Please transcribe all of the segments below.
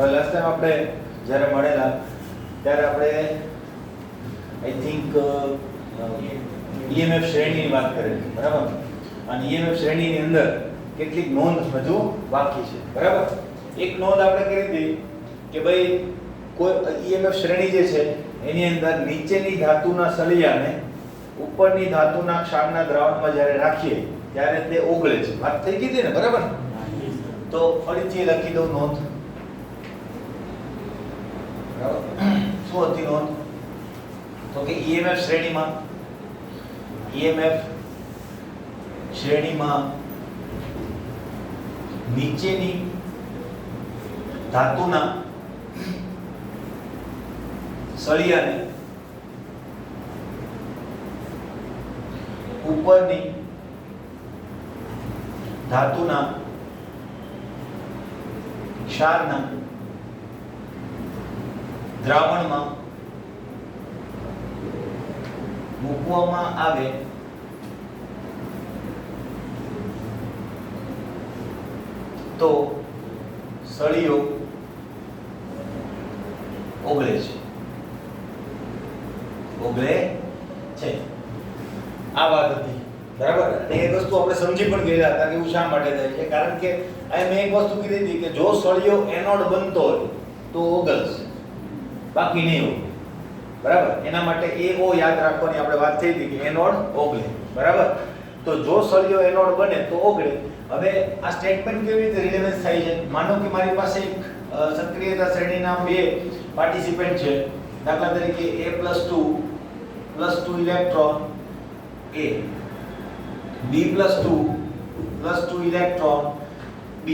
હવે last time આપણે જ્યારે મળેલા ત્યારે આપણે આઈ થિંક EMF શ્રેણીની વાત કરેલી, બરાબર? અને EMF શ્રેણીની અંદર કેટલીક નોંધ હજુ બાકી છે, બરાબર? એક નોંધ આપણે કરી હતી કે ભાઈ કોઈ EMF શ્રેણી જે છે એની અંદર નીચેની ધાતુના સળિયાને ઉપરની ધાતુના ક્ષારના દ્રાવણમાં જ્યારે રાખીએ ત્યારે તે ઓગળે છે. વાત થઈ ગઈ હતી ને, બરાબર? તો ફરીથી લખી દઉં નોંધ. બરાબર? શું હતી નોંધ? તો કે EMF શ્રેણીમાં નીચેની ધાતુના સળિયાને ઉપરની ધાતુના ક્ષારના દ્રાવણમાં મૂકવામાં આવે તો સળિયો ઓગળે છે. આ વાત હતી, બરાબર? અને એ વસ્તુ આપણે સમજી પણ ગયા હતા કે એવું શા માટે થાય છે. કારણ કે આ મેં એક વસ્તુ કીધી હતી કે જો સળિયો એનોડ બનતો હોય તો ઓગળશે, બાકી નહીં ઓગળે, બરાબર? એના માટે એઓ યાદ રાખવાની આપણે વાત થઈ હતી કે એનોડ ઓગળે, બરાબર? તો જો સળિયો એનોડ બને તો ઓગળે. હવે આ સ્ટેટમેન્ટ કેવી રીતે રિલેવન્સ થાય છે? માનો કે મારી પાસે એક સક્રિયતા શ્રેણીના બે પાર્ટિસિપન્ટ છે, દાખલા તરીકે A+2 electron A, B+2 electron B,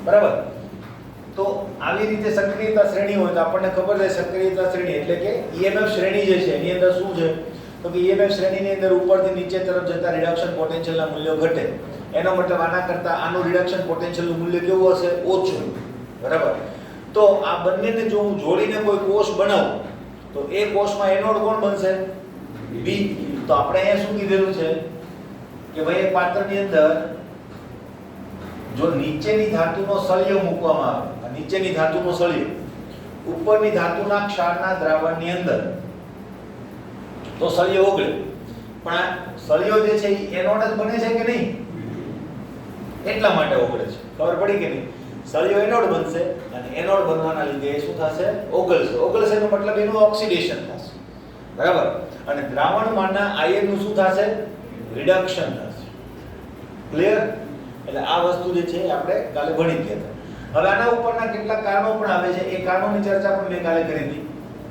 બરાબર? તો આવી રીતે સક્રિયતા શ્રેણી હોય તો આપણને ખબર છે સક્રિયતા શ્રેણી એટલે કે EMF શ્રેણી જે છે એની અંદર શું છે તો કે EMF શ્રેણીની અંદર ઉપરથી નીચે તરફ જતા રિડક્શન પોટેન્શિયલના મૂલ્યો ઘટે. એનો મતલબ આના કરતા આનું રિડક્શન પોટેન્શિયલનું મૂલ્ય કેવું હશે? ઓછું, બરાબર? તો આ બંનેને જો હું જોડીને કોઈ કોષ બનાવું તો એ કોષમાં એનોડ કોણ બનશે? B. તો આપણે અહીંયા શું કીધેલું છે કે ભાઈ એક પાત્રની અંદર જો નીચેની ધાતુનો સળિયો મૂકવામાં આવે, નીચેની ધાતુનો સળિયો ઉપરની ધાતુના ક્ષારના દ્રાવણની અંદર, તો સળિયો ઓગળે. પણ આ સળિયો જે છે એ એનોડ જ બને છે કે નહીં? એટલા માટે ઓગળે છે. ખબર પડી કે નહીં? સળિયો એનોડ બનશે અને એનોડ બનવાના લીધે શું થશે? ઓગળશે. ઓગળશેનો મતલબ એનું ઓક્સિડેશન થશે, બરાબર? અને દ્રાવણમાંના આયનનું શું થશે? રિડક્શન થશે. ક્લિયર? એટલે આ વસ્તુ જે છે આપણે કાલે ભણી ગયા હતા. હવે આના ઉપરના કેટલાક કારણો પણ આવે છે. એ કારણોની ચર્ચા પણ મેં કાલે કરી હતી,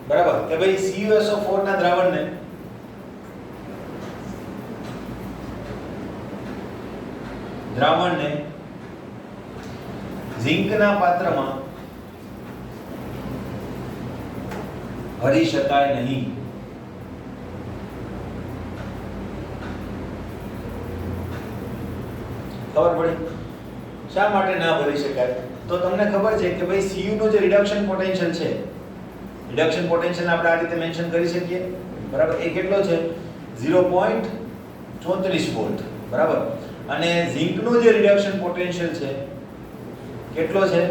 બરાબર? કે ભાઈ CuSO4 ના દ્રાવણને ઝિંકના પાત્રમાં ભરી શકાય નહીં. ખબર પડી? શા માટે ના ભરી શકાય? તો તમને ખબર છે કે ભાઈ Cu નો જે રિડક્શન પોટેન્શિયલ છે, રિડક્શન પોટેન્શિયલ આપણે આ રીતે મેન્શન કરી શકીએ, બરાબર? એ કેટલો છે? 0.34 વોલ્ટ, બરાબર? અને ઝિંકનો જે રિડક્શન પોટેન્શિયલ છે કેટલો છે?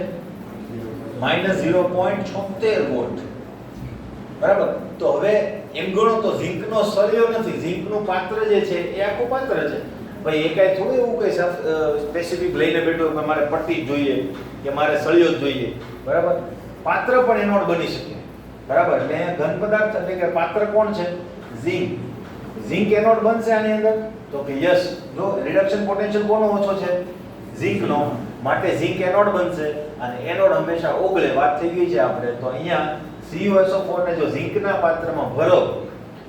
-0.76 વોલ્ટ, બરાબર? તો હવે એમ ગણો તો ઝિંકનો સળિયો નથી, ઝિંકનું પાત્ર જે છે એ આખું પાત્ર છે. ભાઈ એ કાંઈ થોડું એવું કંઈ સ્પેસિફિક લઈને બેઠો કે મારે પટ્ટી જ જોઈએ કે મારે સળિયો જ જોઈએ, બરાબર? પાત્ર પણ એનોડ બની શકે, બરાબર? એટલે ઘન પદાર્થ એટલે કે પાત્ર કોણ છે? ઝિંક. ઝિંક એનોડ બનશે આની અંદર? તો કે યસ. જો રિડક્શન પોટેન્શિયલ કોનો ઓછો છે? ઝિંકનો. માટે ઝિંક એનોડ બનશે અને એનોડ હંમેશા ઓગળે. વાત થઈ ગઈ છે આપણે. તો અહીંયા CuSO4 ને જો ઝિંકના પાત્રમાં ભરો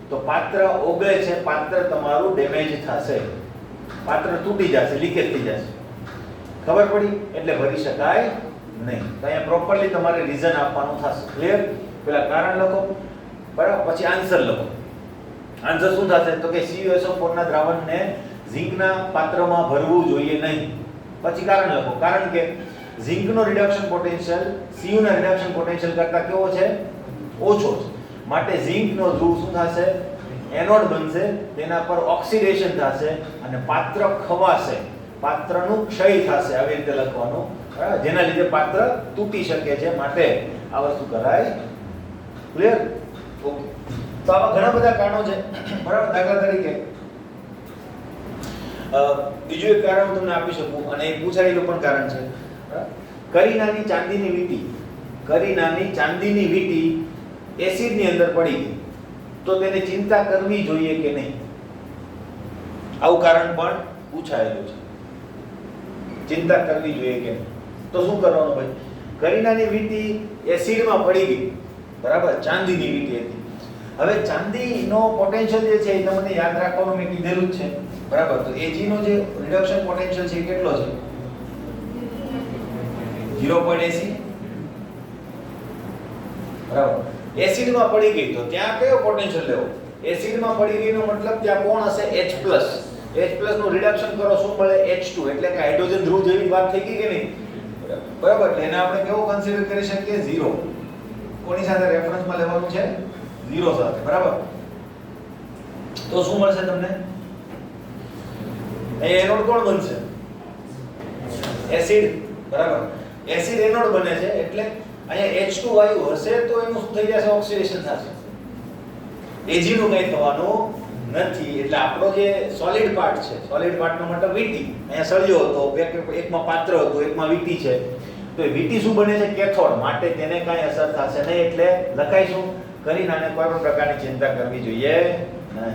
તો પાત્ર ઓગળે છે, પાત્ર તમારું ડેમેજ થશે, પાત્ર તૂટી જશે, લીકેજ થઈ જશે. ખબર પડી? એટલે ભરી શકાય નહીં. તો અહીંયા પ્રોપરલી તમારે રીઝન આપવાનું થશે. ક્લિયર? પેલા કારણ લખો, બરાબર? પછી આન્સર લખો. આન્સર શું થશે? તો કે CuSO4 ના દ્રાવણને ઝિંકના પાત્રમાં ભરવું જોઈએ નહીં. પછી કારણ લખો. કારણ કે ઝિંકનો રિડક્શન પોટેન્શિયલ Cu ના રિડક્શન પોટેન્શિયલ કરતા કેવો છે? ઓછો છે. માટે ઝિંકનો ધ્રુવ શું થશે? એનોડ બનશે, તેના પર ઓક્સિડેશન થશે અને પાત્ર ખવાશે, પાત્રનું ક્ષય થશે. આવી રીતે લખવાનું બરાબર, જેના લીધે પાત્ર તૂટી શકે છે, માટે આ વસ્તુ કરાય. ક્લિયર? ઓકે. તો આવા ઘણા બધા કારણો છે, બરાબર. દાખલા તરીકે બીજું એક કારણ હું તમને આપી શકું, અને એ પૂછાયેલું પણ કારણ છે. કરીનાની ચાંદીની વીંટી, કરીનાની ચાંદીની વીંટી એસિડની અંદર પડી ગઈ, તો તેને ચિંતા કરવી જોઈએ કે નહીં? આવું કારણ પણ પૂછાયેલું છે. ચિંતા કરવી જોઈએ કે નહીં? તો શું કરવાનું ભાઈ? કરીનાની વીંટી એસિડમાં પડી ગઈ, બરાબર, ચાંદીની વીંટી હતી. હવે ચાંદીનો પોટેન્શિયલ જે છે એ તમને યાદ રાખવાનું મેં કીધેલું જ છે, બરાબર. તો Ag નો જે રિડક્શન પોટેન્શિયલ છે એ કેટલો છે? 0.80, બરાબર. એસિડમાં પડી ગઈ તો ત્યાં કયો પોટેન્શિયલ લેવો? એસિડમાં પડી ગઈનો મતલબ ત્યાં કોણ હશે? H+. H+ નું રિડક્શન કરો, શું મળે? H2, એટલે કે હાઇડ્રોજન ધ્રુવ જેવી વાત થઈ ગઈ કે નહીં? બરાબર. એટલે એને આપણે કેવો કન્સિડર કરી શકીએ? 0. કોની સાથે રેફરન્સમાં લેવાનું છે? 0 સાથે, બરાબર. તો શું મળશે તમને? અહીં એનોડ કોણ બનશે? એસિડ, બરાબર. એસિડ એનોડ બને છે, એટલે અહીંયા H2 વાયુ હશે તો એનું શું થઈ જશે? ઓક્સિડેશન થશે. Ag નું કંઈ થવાનું નથી. એટલે આપણો જે સોલિડ પાર્ટ છે, સોલિડ પાર્ટનો મતલબ વીટી, અહીંયા સળિયો હતો, એકમાં પાત્ર હતું, એકમાં વીટી છે, તો એ વીટી શું બને છે? કેથોડ, માટે તેને કાંઈ અસર થશે નહીં. એટલે લખાઈશું કરીનાને કોઈ પણ પ્રકારની ચિંતા કરવી જોઈએ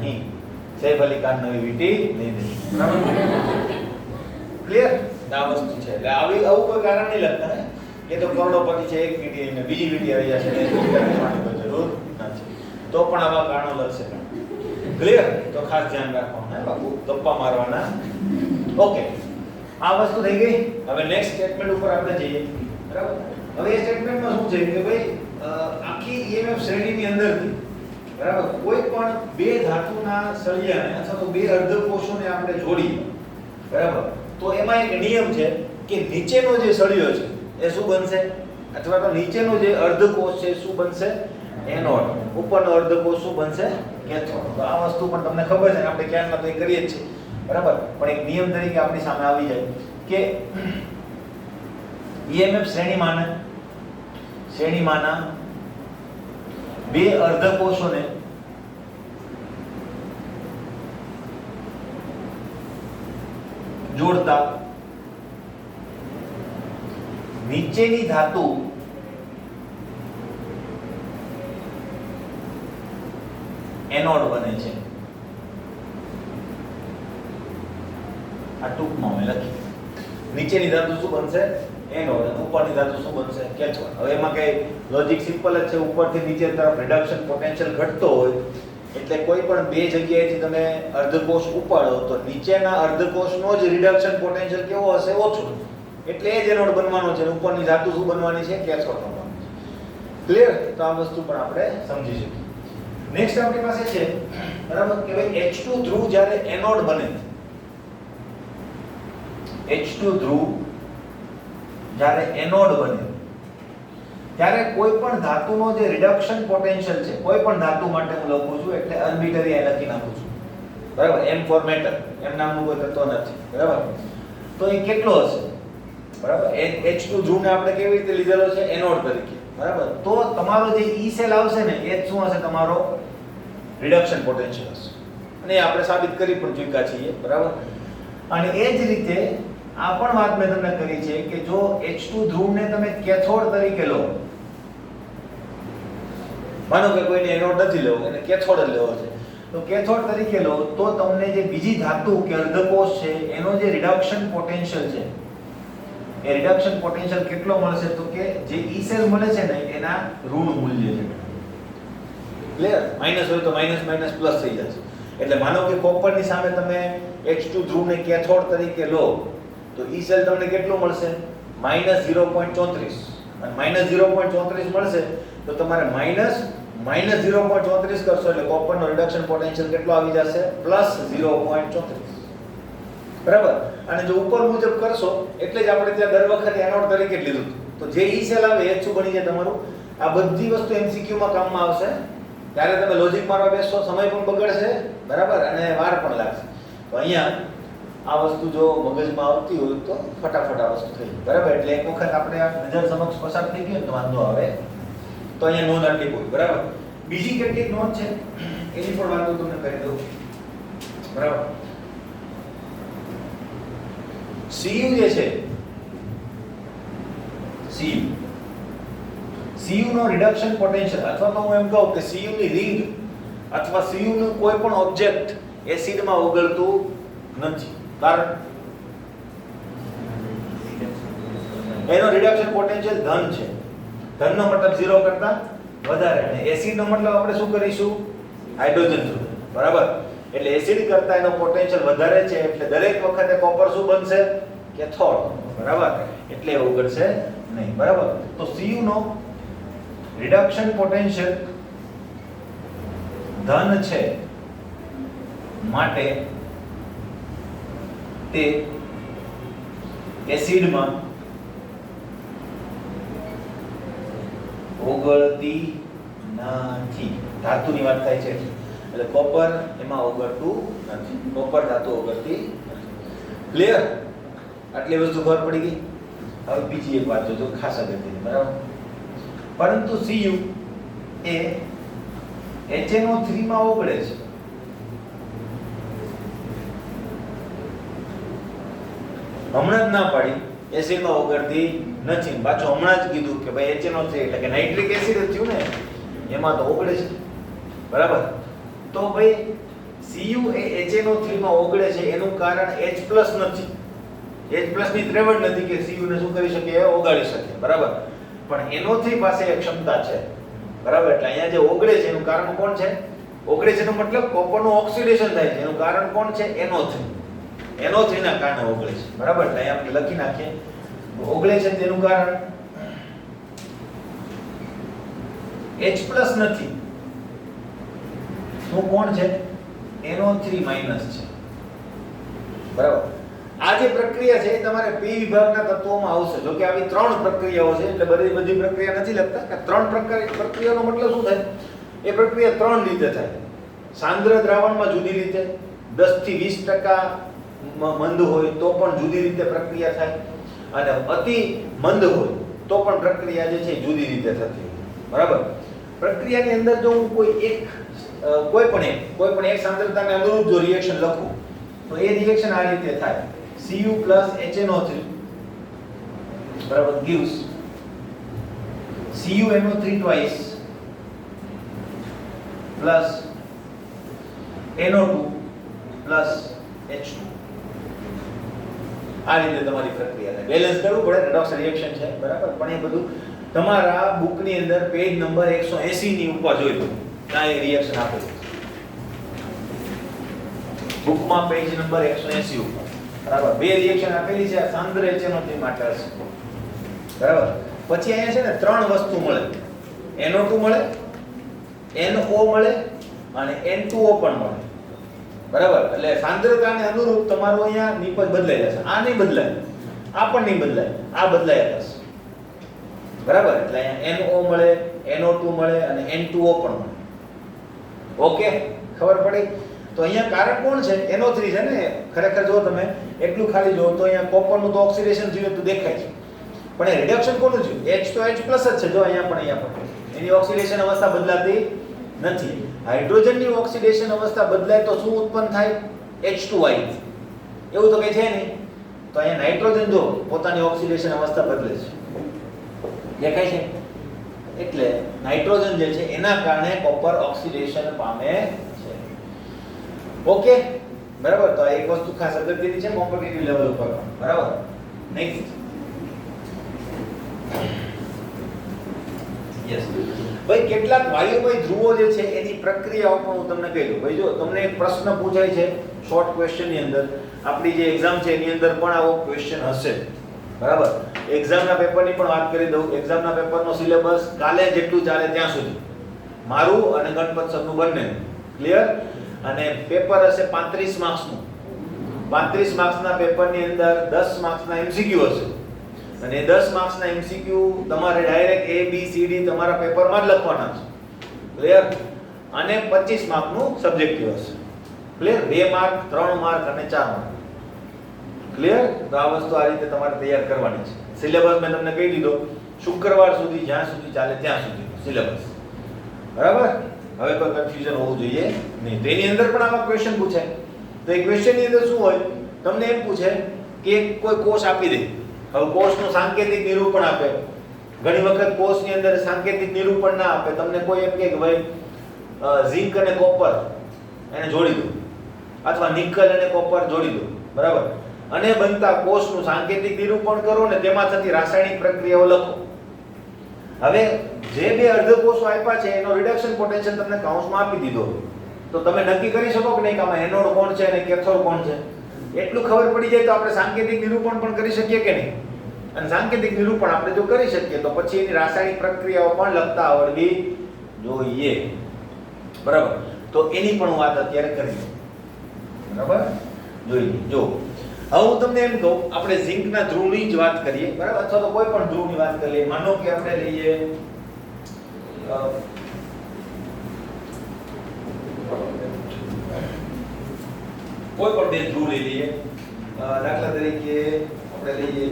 નહીં. સૈફ અલી ખાન નવી વીટી નહીં દે. ક્લિયર? આ વસ્તુ છે. એટલે આવું કોઈ કારણ નહીં લખતા ને, એ તો કરોડોપતિ છે, એક વીટી ને બીજી વીટી આવી જશે, જરૂર નથી. તો પણ આવા કારણો લખશે. ક્લિયર? તો ખાસ ધ્યાન રાખવાનું હે બાપુ, ગપ્પા મારવાના. ઓકે, આ વસ્તુ થઈ ગઈ. હવે નેક્સ્ટ સ્ટેટમેન્ટ ઉપર આપણે જઈએ, બરાબર. હવે એ સ્ટેટમેન્ટમાં શું છે કે ભાઈ આખી EMF શ્રેણીની અંદરથી, બરાબર, કોઈ પણ બે ધાતુના સળિયાને અથવા તો બે અર્ધકોષોને આપણે જોડીએ, બરાબર, તો એમાં એક નિયમ છે કે નીચેનો જે સળિયો છે એ શું બનશે? અથવા તો નીચેનો જે અર્ધકોષ છે શું બનશે? એનોડ. ઉપરનો અર્ધકોષ શું બનશે? કેથોડ. તો આ વસ્તુ પણ તમને ખબર છે, આપણે ક્યારના તો એ કરીએ જ છીએ, બરાબર. પણ એક નિયમ તરીકે આપણી સામે આવી જાય કે EMF શ્રેણીમાંના બે અર્ધકોષોને જોડતા નીચેની ધાતુ એનોડ બને છે. આ ટૂંકમાં મેં લખી. નીચેની ધાતુ શું બનશે? એનોડ. અને ઉપરની ધાતુ શું બનશે? કેથોડ. હવે એમાં કઈ લોજિક સિમ્પલ જ છે. ઉપરથી નીચે તરફ રિડક્શન પોટેન્શિયલ ઘટતો હોય એટલે કોઈ પણ બે જગ્યાએથી તમે અર્ધકોષ ઉપાડો તો નીચેના અર્ધકોષનો જ રિડક્શન પોટેન્શિયલ કેવો હશે? ઓછો. એટલે એ જ એનોડ બનવાનો છે. ઉપરની ધાતુ શું બનવાની છે? કેથોડ બનવાની છે. ક્લિયર? તો આ વસ્તુ પણ આપણે સમજી શકીએ. નેક્સ્ટ આપણી પાસે છે, બરાબર, કે ભાઈ H2 ધ્રુવ જ્યારે એનોડ બને, H2 ધ્રુવ જ્યારે એનોડ બને ત્યારે કોઈ પણ ધાતુનો જે રિડક્શન પોટેન્શિયલ છે, કોઈ પણ ધાતુ માટે હું લખું છું એટલે અનબિટરી આ લખી નાખું છું, બરાબર. M ફોર મેટર, એમ નામનું કોઈ તત્વ નથી, બરાબર. તો એ કેટલો હશે? બરાબર. H2 ધ્રુવને આપણે કેવી રીતે લીધેલો છે? એનોડ તરીકે, બરાબર. તો તમારો જે E સેલ આવશે ને એ શું હશે? તમારો રિડક્શન પોટેન્શિયલ હશે. અને એ આપણે સાબિત કરી પણ ચૂક્યા છીએ, બરાબર. અને એ જ રીતે આ પણ વાત મેં તમને કરી છે કે જો H2 ધ્રુવને તમે કેથોડ તરીકે લો, માનો કે કોઈને એનોડ નથી લેવો, એને કેથોડ જ લેવો છે, તો કેથોડ તરીકે લો તો તમને જે બીજી ધાતુ કે અર્ધકોષ છે એનો જે રિડક્શન પોટેન્શિયલ છે એ રિડક્શન પોટેન્શિયલ કેટલો મળશે? તો કે જે E સેલ મળે છે ને એના ઋણ મૂલ્ય છે. ક્લિયર? માઈનસ હોય તો માઈનસ માઈનસ પ્લસ થઈ જશે. એટલે માનો કે કોપરની સામે તમે H2 ધ્રુવને કેથોડ તરીકે લો તો E સેલ તમને કેટલું મળશે? -0.34. અને -0.34 મળશે તો તમારે -0.34 કરશો એટલે કોપરનો રિડક્શન પોટેન્શિયલ કેટલો આવી જશે? +0.34. બરાબર. અને જો ઉપર મુજબ કરશો એટલે જ આપણે ત્યાં દર વખતે એનોડ તરીકે જ લીધું. તો જે E સેલ આવે એ શું બની જાય તમારું? આ બધી વસ્તુ MCQ માં કામમાં આવશે. ત્યારે તમે લોજિક મારવા બેસશો, સમય પણ બગડશે, બરાબર, અને વાર પણ લાગશે. તો અહીંયા આ વસ્તુ જો મગજમાં આવતી હોય તો ફટાફટ આ વસ્તુ થઈ જાય. બરાબર, એટલે એક વખત આપણે આ નજર સમક્ષ પસાર થઈ ગયો તો વાંધો આવે તો અહીંયા નોંધ આટલી પૂરી. બરાબર, બીજી કેટલીક નોંધ છે એની પણ વાતો તમને કરી દઉં. બરાબર, CU જે છે, CU નો રિડક્શન પોટેન્શિયલ, અથવા તો હું એમ કહું કે CU ની રિંગ અથવા CU નું કોઈ પણ ઓબ્જેક્ટ એસિડમાં ઓગળતું નથી. કારણ એનો રિડક્શન પોટેન્શિયલ ધન છે. ધનનો મતલબ 0 કરતા વધારે, અને એસિડનો મતલબ આપણે શું કરીશું? હાઇડ્રોજન સુધી. બરાબર, એટલે એસિડ કરતા એનો પોટેન્શિયલ વધારે છે, એટલે દરેક વખતે કોપર શું બનશે? કેથોડ. બરાબર, એટલે એ ઓગળશે નહીં. બરાબર, તો CU નો રિડક્શન પોટેન્શિયલ ધન છે, માટે તે એસિડમાં ઓગળતી નથી. ધાતુની વાત થાય છે એટલે કોપર એમાં ઓગળતું નથી. કોપર ધાતુ ઓગળતી નથી. ક્લિયર? આટલી વસ્તુ ખબર પડી ગઈ. હવે બીજી એક વાત જોજો, ખાસ અગત્યની. બરાબર, પરંતુ CU એ HNO3 માં ઓગળે છે. હમણાં જ ના પાડી એસિડમાં ઓગળતી નથી. પાછું હમણાં જ કીધું કે ભાઈ HNO3 એટલે કે નાઇટ્રિક એસિડ જ થયું ને, એમાં તો ઓગળે છે. બરાબર, તો ભાઈ CU એ HNO3 માં ઓગળે છે એનું કારણ H+ નથી. H+ ની ત્રેવડ નથી કે CU ને શું કરી શકે? ઓગાળી શકે. બરાબર, પણ NO3 પાસે એક ક્ષમતા છે. બરાબર, એટલે અહીંયા જે ઓગળે છે એનું કારણ કોણ છે? ઓગળે છે એનો મતલબ કોપરનું ઓક્સિડેશન થાય છે, એનું કારણ કોણ છે? NO3. NO3 ના કારણે ઓગળે છે. બરાબર, એટલે અહીંયા આપણે લખી નાખીએ ઓગળે છે તેનું કારણ H+ નથી. તો કોણ છે? NO3- છે. બરાબર, આ જે પ્રક્રિયા છે એ તમારે P વિભાગના તત્વોમાં આવશે. જો કે આવી 3 પ્રક્રિયાઓ છે, એટલે બધી પ્રક્રિયા નથી લખતા કે 3 પ્રક્રિયાનો મતલબ શું થાય? એ પ્રક્રિયા 3 રીતે થાય. સાંદ્ર દ્રાવણમાં જુદી રીતે, 10 થી 20% મંદ હોય તો પણ જુદી રીતે પ્રક્રિયા થાય, અને અતિ મંદ હોય તો પણ પ્રક્રિયા જે છે જુદી રીતે થતી હોય. બરાબર, પ્રક્રિયાની અંદર જો હું કોઈ પણ એક સાંદ્રતાને અનુરૂપ જો રિએક્શન લખું તો એ રિએક્શન આ રીતે થાય. Cu plus HNO3 બરાબર gives CuNO3 twice plus NO2 plus H2. આ રીતે તમારી પ્રક્રિયા થાય. બેલેન્સ કરવું પડે, રેડોક્સ રિએક્શન છે. બરાબર, પણ એ બધું તમારા બુકની અંદર પેજ નંબર 180 ની ઉપર જોઈ લો. ત્યાં એ રિએક્શન આપેલું છે બુકમાં, પેજ નંબર 180 ઉપર. બરાબર, 2 રિએક્શન આપેલી છે સાંદ્ર HNO3 માટે હશે. બરાબર, પછી અહીંયા છે ને 3 વસ્તુ મળે. NO2 મળે, NO મળે અને N2O પણ મળે. બરાબર, એટલે સાંદ્રતાને અનુરૂપ તમારું અહીંયા નિપજ બદલાઈ જશે. આ નહીં બદલાય, આ પણ નહીં બદલાય, આ બદલાયા થશે. બરાબર, એટલે અહીંયા NO મળે, NO2 મળે અને N2O પણ મળે. ઓકે, ખબર પડી? તો અહીંયા કારણ કોણ છે? NO3 છે ને. ખરેખર જો તમે એટલું ખાલી જો તો અહીંયા કોપરનું તો ઓક્સિડેશન થયું તો દેખાય છે, પણ એ રિડક્શન કોનું થયું? H તો H+ જ છે. જો અહીંયા પણ એની ઓક્સિડેશન અવસ્થા બદલાતી નથી. હાઇડ્રોજનની ઓક્સિડેશન અવસ્થા બદલાય તો શું ઉત્પન્ન થાય? H2I. એવું તો કઈ છે નહીં. તો અહીંયા નાઇટ્રોજન જો પોતાની ઓક્સિડેશન અવસ્થા બદલે છે, દેખાય છે? એટલે નાઇટ્રોજન જે છે એના કારણે કોપર ઓક્સિડેશન પામે છે. ઓકે, બરાબર, તો આ એક વસ્તુ ખાસ અગત્યની છે કોમ્પિટિટિવ લેવલ ઉપર. બરાબર, નેક્સ્ટ. યસ ભાઈ, કેટલાક વાયુમય ધ્રુવો જે છે એની પ્રક્રિયાઓ પણ હું તમને કહી દઉં. ભાઈ જો તમને એક પ્રશ્ન પૂછાય છે શોર્ટ ક્વેશ્ચન ની અંદર, આપણી જે એક્ઝામ છે એની અંદર પણ આવો ક્વેશ્ચન હશે. બરાબર, એક્ઝામના પેપરની પણ વાત કરી દઉં. એક્ઝામના પેપરનો સિલેબસ કાલે જેટલું ચાલે ત્યાં સુધી, મારું અને ગણપત સરનું બંને. ક્લિયર? અને પેપર હશે 35 માર્ક્સનું. 35 માર્ક્સના પેપરની અંદર 10 માર્ક્સના MCQ હશે, અને 10 માર્ક્સના MCQ તમારે direct A B C D તમારા પેપરમાં જ લખવાના છે. ક્લિયર? અને 25 માર્કનું સબ્જેક્ટિવ હશે. ક્લિયર? 2 માર્ક, 3 માર્ક અને 4 માર્ક. ક્લિયર? તો આ વસ્તુ આ રીતે તમારે તૈયાર કરવાની છે. સિલેબસ મેં તમને કહી દીધો, શુક્રવાર સુધી જ્યાં સુધી ચાલે ત્યાં સુધી સિલેબસ. બરાબર? હવે કોઈ કન્ફ્યુઝન હોવું જોઈએ નહીં. તો એની અંદર પણ આવા ક્વેશ્ચન પૂછાય. તો એ ક્વેશ્ચનની અંદર શું હોય, તમને એમ પૂછે કે કોઈ કોષ આપી દે. હવે કોષનું સાંકેતિક નિરૂપણ આપે. ઘણી વખત કોષની અંદર સાંકેતિક નિરૂપણ ના આપે, તમને કોઈ એમ કે ભાઈ ઝિંક અને કોપર એને જોડી દો, અથવા નિકલ અને કોપર જોડી દો. બરાબર? અને બનતા કોષનું સાંકેતિક નિરૂપણ કરો ને તેમાં થતી રાસાયણિક પ્રક્રિયાઓ લખો. હવે જે બે અર્ધકોષો આપ્યા છે એનો રિડક્શન પોટેન્શિયલ તમને કૌંસમાં આપી દીધો, તો તમે નક્કી કરી શકો કે નહીં કે આમાં એનોડ કોણ છે અને કેથોડ કોણ છે? એટલું ખબર પડી જાય તો આપણે સાંકેતિક નિરૂપણ પણ કરી શકીએ કે નહીં? અને સાંકેતિક નિરૂપણ આપણે જો કરી શકીએ તો પછી એની રાસાયણિક પ્રક્રિયાઓ પણ લખતા આવડવી જોઈએ. બરાબર? તો એની પણ હું વાત અત્યારે કરી. બરાબર? જોઈએ. જો હવે હું તમને એમ કહું, આપણે ઝિંકના ધ્રુવની જ વાત કરીએ. બરાબર? અથવા તો કોઈ પણ ધ્રુવની વાત કરીએ. માનો કે આપણે લઈએ કોઈ પણ બે ધ્રુવ લઈ લઈએ. દાખલા તરીકે આપણે લઈએ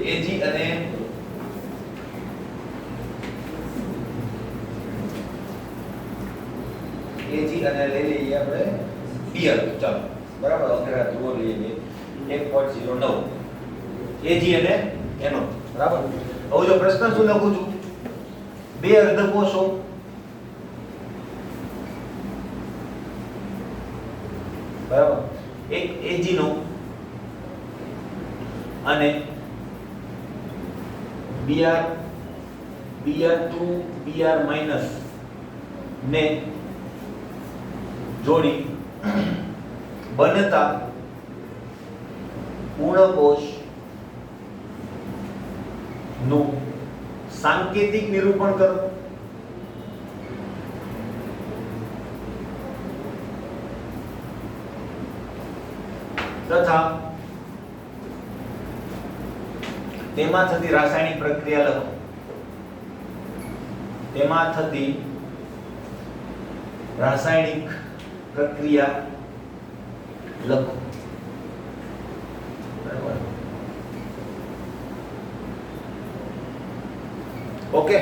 Ag અને લઈ લઈએ આપણે Br. ચાલો, બરાબર? અઘરા ધ્રુવો લઈએ 1.09 Ag અને એનોડ. બરાબર? હવે જો પ્રશ્ન શું લખું છું, બે અર્ધકોષો બરાબર, એક Ag નો અને Br2 Br માઈનસ ને જોડી બનતા પૂર્ણ કોષ નું સાંકેતિક નિરૂપણ કરો. તથા તેમાં થતી રાસાયણિક પ્રક્રિયા લખો. તેમાં થતી રાસાયણિક પ્રક્રિયા લખો. બરાબર? ઓકે.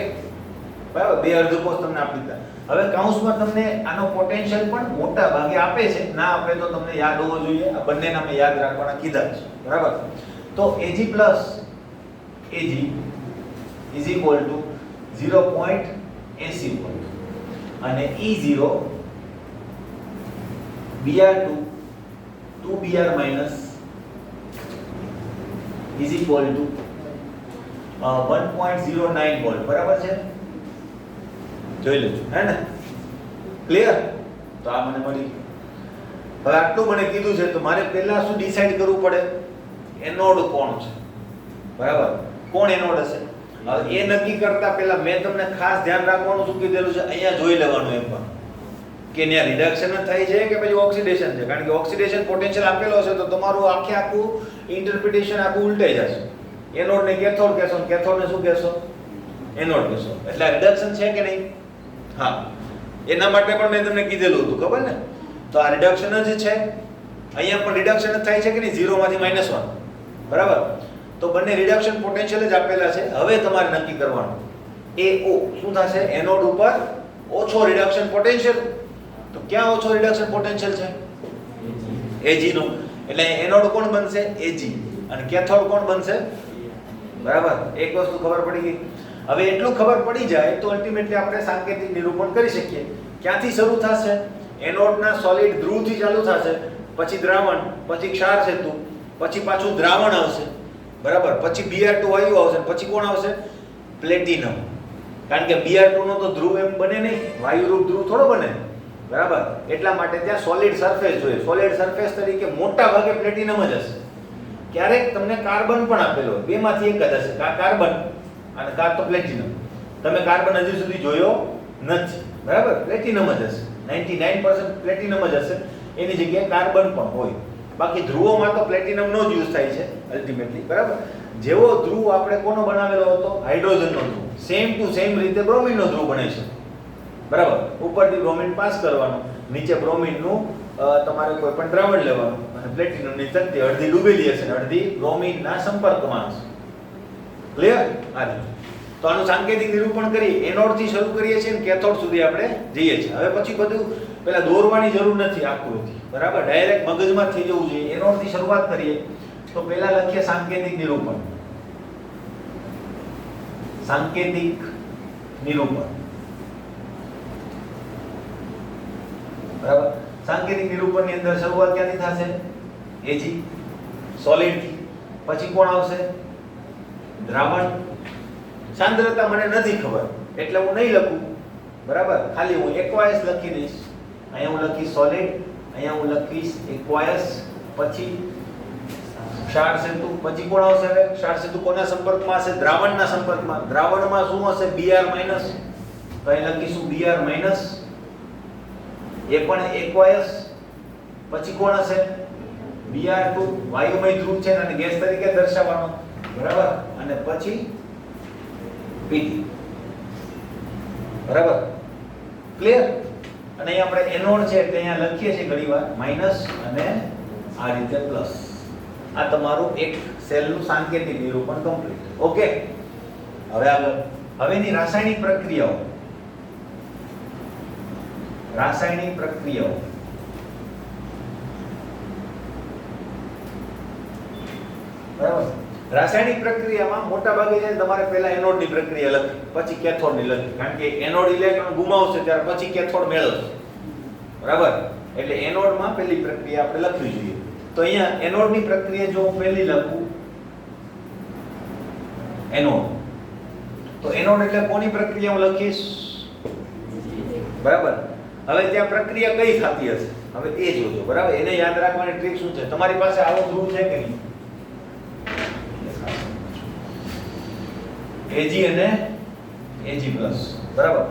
બરાબર? બે અર્ધકોષ તમને આપી દીધા. હવે કૌંસમાં તમને આનો પોટેન્શિયલ પણ મોટા ભાગે આપે છે. ના આપે તો તમને યાદ હોવો જોઈએ. આ બંનેના મેં યાદ રાખવાના કીધા છે. બરાબર? તો Ag plus Ag is equal to 0.80 volt અને E0 Br2 2Br minus is equal to 1.09 volt. બરાબર છે? જોઈ લેજો, હે ને? ક્લિયર? તો આ મને મળી. હવે આટલું મને કીધું છે તો મારે પહેલા શું ડિસાઈડ કરવું પડે? એનોડ કોણ છે? બરાબર? કોણ એનોડ હશે? હવે એ નક્કી કરતા પહેલા મેં તમને ખાસ ધ્યાન રાખવાનું શું કીધેલું છે, અહીંયા જોઈ લેવાનું એમ પણ કે ત્યાં રિડક્શન જ થાય છે કે પછી ઓક્સિડેશન છે. કારણ કે ઓક્સિડેશન પોટેન્શિયલ આપેલો હશે તો તમારું આખું ઇન્ટરપ્રિટેશન આખું ઉલટાઈ જશે. એનોડ ને કેથોડ કહેશો, કેથોડ ને શું કહેશો? એનોડ કહેશો. એટલે રિડક્શન છે કે નહીં? હા, એના માટે પણ મેં તમને કીધેલું હતું, ખબર ને? તો આ રિડક્શન જ છે. અહીંયા પણ રિડક્શન જ થાય છે કે નહીં? 0 માંથી -1. બરાબર? તો બંને રિડક્શન પોટેન્શિયલ જ આપેલા છે. હવે તમારે નક્કી કરવાનું AO શું થશે? એનોડ ઉપર ઓછો રિડક્શન પોટેન્શિયલ. તો ક્યાં ઓછો રિડક્શન પોટેન્શિયલ છે? Ag નો. એટલે એનોડ કોણ બનશે? Ag. અને કેથોડ કોણ બનશે? બરાબર? એક વસ્તુ ખબર પડી ગઈ. હવે એટલું ખબર પડી જાય તો અલ્ટિમેટલી આપણે સાંકેતિક નિરૂપણ કરી શકીએ. ક્યાંથી શરૂ થશે? એનોડના સોલિડ ધ્રુવથી ચાલુ થશે, પછી દ્રાવણ, પછી ક્ષાર સેતુ, પછી પાછું દ્રાવણ આવશે. બરાબર? પછી Br2 વાયુ આવશે, પછી કોણ આવશે? પ્લેટિનમ. કારણ કે Br2 નો તો ધ્રુવ એમ બને નહીં, વાયુરૂપ ધ્રુવ થોડો બને. બરાબર? એટલા માટે ત્યાં સોલિડ સરફેસ જોઈએ. સોલિડ સરફેસ તરીકે મોટા ભાગે પ્લેટિનમ જ હશે. ક્યારેક તમને કાર્બન પણ આપેલો હોય, બેમાંથી એક જ હશે, કાર્બન અને કાં તો પ્લેટિનમ. તમે કાર્બન હજી સુધી જોયો નથી. બરાબર? પ્લેટિનમ જ હશે. 99% પ્લેટિનમ જ હશે. એની જગ્યાએ કાર્બન પણ હોય. બાકી ધ્રુવોમાં તો પ્લેટિનમનો જ યુઝ થાય છે અલ્ટિમેટલી. બરાબર? જેવો ધ્રુવ આપણે કોનો બનાવેલો હતો? હાઇડ્રોજનનો ધ્રુવ. સેમ ટુ સેમ રીતે બ્રોમિનનો ધ્રુવ બને છે. બરાબર? ઉપરથી બ્રોમિન પાસ કરવાનું, નીચે બ્રોમિનનું તમારે કોઈ પણ દ્રાવણ લેવાનું અને પ્લેટિનમની તકતી અડધી ડૂબેલી હશે ને અડધી બ્રોમિનના સંપર્કમાં હશે. ક્લિયર? આ રીતે. તો આનું સાંકેતિક નિરૂપણ કરી એનોડ થી શરૂ કરીએ છીએ ને કેથોડ સુધી આપણે જઈએ છીએ. હવે પછી બધું પેલા દોરવાની જરૂર નથી આકૃતિ, બરાબર? ડાયરેક્ટ મગજમાં થઈ જવું જોઈએ. એનોડ થી શરૂઆત કરીએ તો પહેલા લખીએ સાંકેતિક નિરૂપણ. સાંકેતિક નિરૂપણ, બરાબર? સાંકેતિક નિરૂપણની અંદર શરૂઆત ક્યાંથી થશે? Ag સોલિડ થી. પછી કોણ આવશે? દ્રાવણ. સાંદ્રતા મને નથી ખબર એટલે હું નહીં લખું, બરાબર? ખાલી હું એક્વાયસ લખી દઈશ. અહીંયા હું લખીશ સોલિડ, અહીંયા હું લખીશ એક્વાયસ, પછી ક્ષાર સેતુ. પછી કોણ આવશે? હવે ક્ષાર સેતુ કોના સંપર્કમાં હશે? દ્રાવણના સંપર્કમાં. દ્રાવણમાં શું હશે? Br minus. તો અહીં લખીશું Br માઈનસ, એ પણ એક્વાયસ. પછી કોણ હશે? Br2 વાયુમય ધ્રુવ છે અને ગેસ તરીકે દર્શાવવાનો, બરાબર? અને પછી Pt, બરાબર? ક્લિયર? અને અહીં આપણે એનોડ છે એટલે અહીંયા લખીએ છીએ ઘણીવાર માઈનસ અને આ રીતે પ્લસ. આ તમારું એક સેલનું સાંકેતિક નિરૂપણ કમ્પ્લીટ. ઓકે, હવે આગળ હવેની રાસાયણિક પ્રક્રિયાઓ. રાસાયણિક પ્રક્રિયાઓ, બરાબર? રાસાયણિક પ્રક્રિયામાં મોટા ભાગે છે તમારે પહેલા એનોડની પ્રક્રિયા લખી, પછી કેથોડની લખી, કારણ કે એનોડ ઇલેક્ટ્રોન ગુમાવશે ત્યારે પછી કેથોડ મેળવશે, બરાબર? એટલે એનોડમાં પહેલી પ્રક્રિયા આપણે લખવી જોઈએ. તો અહીંયા એનોડની પ્રક્રિયા જો હું પહેલી લખું, એનોડ, તો એનોડ એટલે કોની પ્રક્રિયા હું લખીશ? બરાબર? હવે ત્યાં પ્રક્રિયા કઈ થતી હશે હવે એ જોજો, બરાબર? એને યાદ રાખવાની ટ્રીક શું છે? તમારી પાસે આવો ધ્રુવ છે કે નહીં? Ag અને Ag+, બરાબર?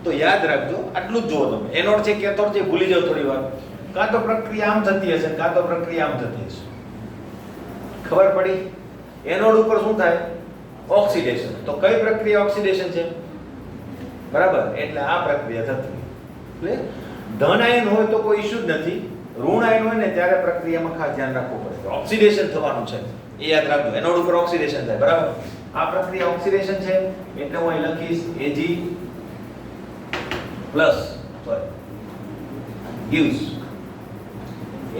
તો યાદ રાખજો, આટલું જ જુઓ તમે. એનોડ છે કેથોડ છે ભૂલી જાવ થોડી વાર. કાં તો પ્રક્રિયા આમ થતી હશે, કાં તો પ્રક્રિયા આમ થતી હશે. ખબર પડી? એનોડ ઉપર શું થાય? ઓક્સિડેશન. તો કઈ પ્રક્રિયા ઓક્સિડેશન છે? બરાબર? એટલે આ પ્રક્રિયા થતી. એટલે ધન આયન હોય તો કોઈ ઇશ્યુ જ નથી. ઋણ આયન હોય ને ત્યારે પ્રક્રિયામાં ખાસ ધ્યાન રાખવું પડે. ઓક્સિડેશન થવાનું છે એ યાદ રાખજો. એનોડ ઉપર ઓક્સિડેશન થાય, બરાબર? આ પ્રક્રિયા ઓક્સિડેશન છે એટલે હું અહીં લખીશ Ag plus, sorry, gives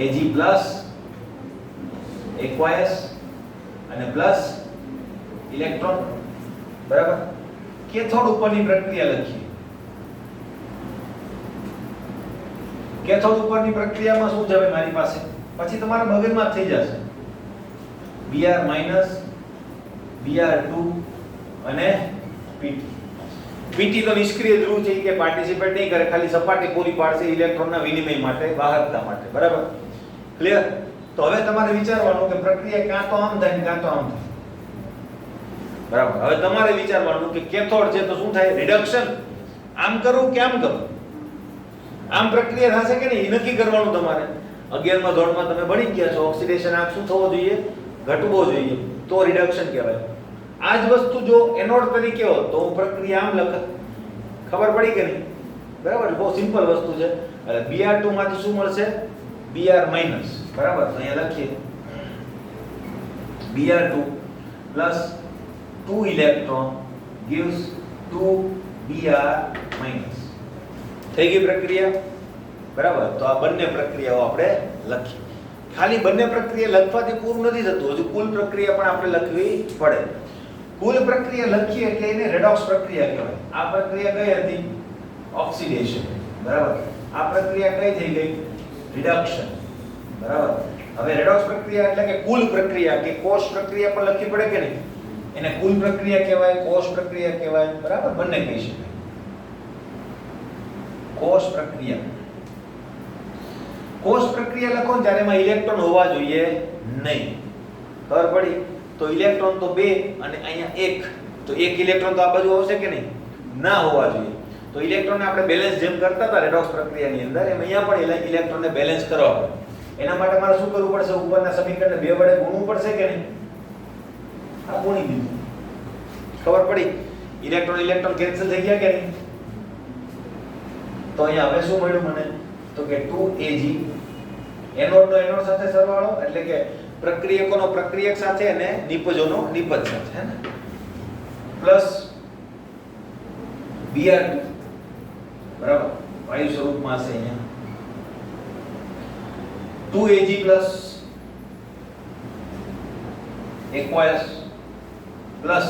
Ag plus aqueous અને પ્લસ ઇલેક્ટ્રોન, બરાબર? કેથોડ ઉપરની પ્રક્રિયા લખીએ. કેથોડ ઉપરની પ્રક્રિયામાં શું છે મારી પાસે? પછી તમારા મગજમાં જ થઈ જશે. Br માઈનસ, Br2 અને Pt. Pt તો નિષ્ક્રિય ધ્રુવ છે કે પાર્ટિસિપેટ નહીં કરે, ખાલી સપાટી પૂરી પાડશે ઇલેક્ટ્રોનના વિનિમય માટે, વાહકતા માટે, બરાબર? ક્લિયર? તો હવે તમારે વિચારવાનું કે પ્રક્રિયા કાં તો આમ થાય ને કાં તો આમ થાય, બરાબર? હવે તમારે વિચારવાનું કે કેથોડ છે તો શું થાય? રિડક્શન. આમ કરું કે આમ કરું? આમ પ્રક્રિયા થશે કે નહીં એ નક્કી કરવાનું તમારે. 11મા ધોરણમાં તમે ભણી ગયા છો, ઓક્સિડેશન આપ શું થવો જોઈએ? ઘટવો જોઈએ, તો રિડક્શન કહેવાય. આ જ વસ્તુ જો એનોડ તરીકે હોત તો હું પ્રક્રિયા આમ લખત. ખબર પડી કે નહીં? બરાબર? બહુ સિમ્પલ વસ્તુ છે. એટલે Br2 માંથી શું મળશે? Br માઈનસ, બરાબર? તો અહીંયા લખીએ Br2 plus 2 electron gives 2 Br minus. થઈ ગઈ પ્રક્રિયા, બરાબર? તો આ બંને પ્રક્રિયાઓ આપણે લખી. ખાલી બંને પ્રક્રિયા લખવાથી પૂરું નથી થતું, હજુ કુલ પ્રક્રિયા પણ આપણે લખવી પડે. કુલ પ્રક્રિયા લખીએ એટલે એને રેડોક્સ પ્રક્રિયા કહેવાય. આ પ્રક્રિયા કઈ હતી? ઓક્સિડેશન, બરાબર? આ પ્રક્રિયા કઈ થઈ ગઈ? રિડક્શન, બરાબર? હવે રેડોક્સ પ્રક્રિયા એટલે કે કુલ પ્રક્રિયા કે કોષ પ્રક્રિયા પણ લખવી પડે કે નહીં? એને કુલ પ્રક્રિયા કહેવાય, કોષ પ્રક્રિયા કહેવાય, બરાબર? બંને કહી શકાય. કોષ પ્રક્રિયા. કોષ પ્રક્રિયા લખો ને ત્યારે એમાં ઇલેક્ટ્રોન હોવા જોઈએ નહીં. ખબર પડી? તો ઇલેક્ટ્રોન તો 2 અને અહીંયા 1, તો 1 ઇલેક્ટ્રોન તો આ બાજુ આવશે કે નહીં? ના હોવા જોઈએ. તો ઇલેક્ટ્રોનને આપણે બેલેન્સ જેમ કરતા હતા રેડોક્સ પ્રક્રિયાની અંદર, એમ અહીંયા પણ ઇલેક્ટ્રોનને બેલેન્સ કરવા પડે. એના માટે મારે શું કરવું પડશે? ઉપરના સમીકરણને 2 વડે ગુણવું પડશે કે નહીં? આ ગુણી દીધું. ખબર પડી? ઇલેક્ટ્રોન કેન્સલ થઈ ગયા કે નહીં? તો અહીંયા હવે શું મળ્યું મને? તો કે 2Ag એનોડ નો એનોડ સાથે સરવાળો એટલે કે પ્રક્રિયકોનો પ્રક્રિયક સાથે અને નિપજોનો નિપજ સાથે, હે ને, પ્લસ Br2 બરાબર વાયુ સ્વરૂપમાં હશે અહીંયા 2Ag plus aqueous plus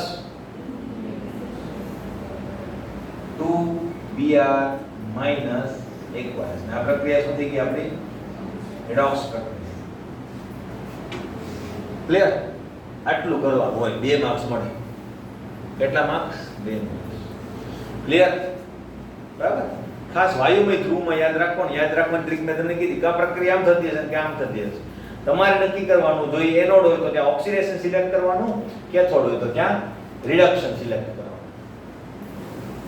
2Br minus aqueous. ને આ પ્રક્રિયા શું થઈ ગઈ આપણી રેડોક્સ પ્રક્રિયા. ક્લિયર? આટલું કરવાનું હોય, 2 માર્ક્સ મળે. કેટલા માર્ક્સ? 2 માર્ક્સ. ક્લિયર? બરાબર. ખાસ વાયુમય ધ્રુવમાં યાદ રાખવાનું, યાદ રાખવાની ટ્રીક મેં તમને કીધી કે આ પ્રક્રિયા આમ થતી હશે કે આમ થતી હશે. તમારે નક્કી કરવાનું, જો એનોડ હોય તો ત્યાં ઓક્સિડેશન સિલેક્ટ કરવાનું, કેથોડ હોય તો ત્યાં રિડક્શન સિલેક્ટ કરવાનું.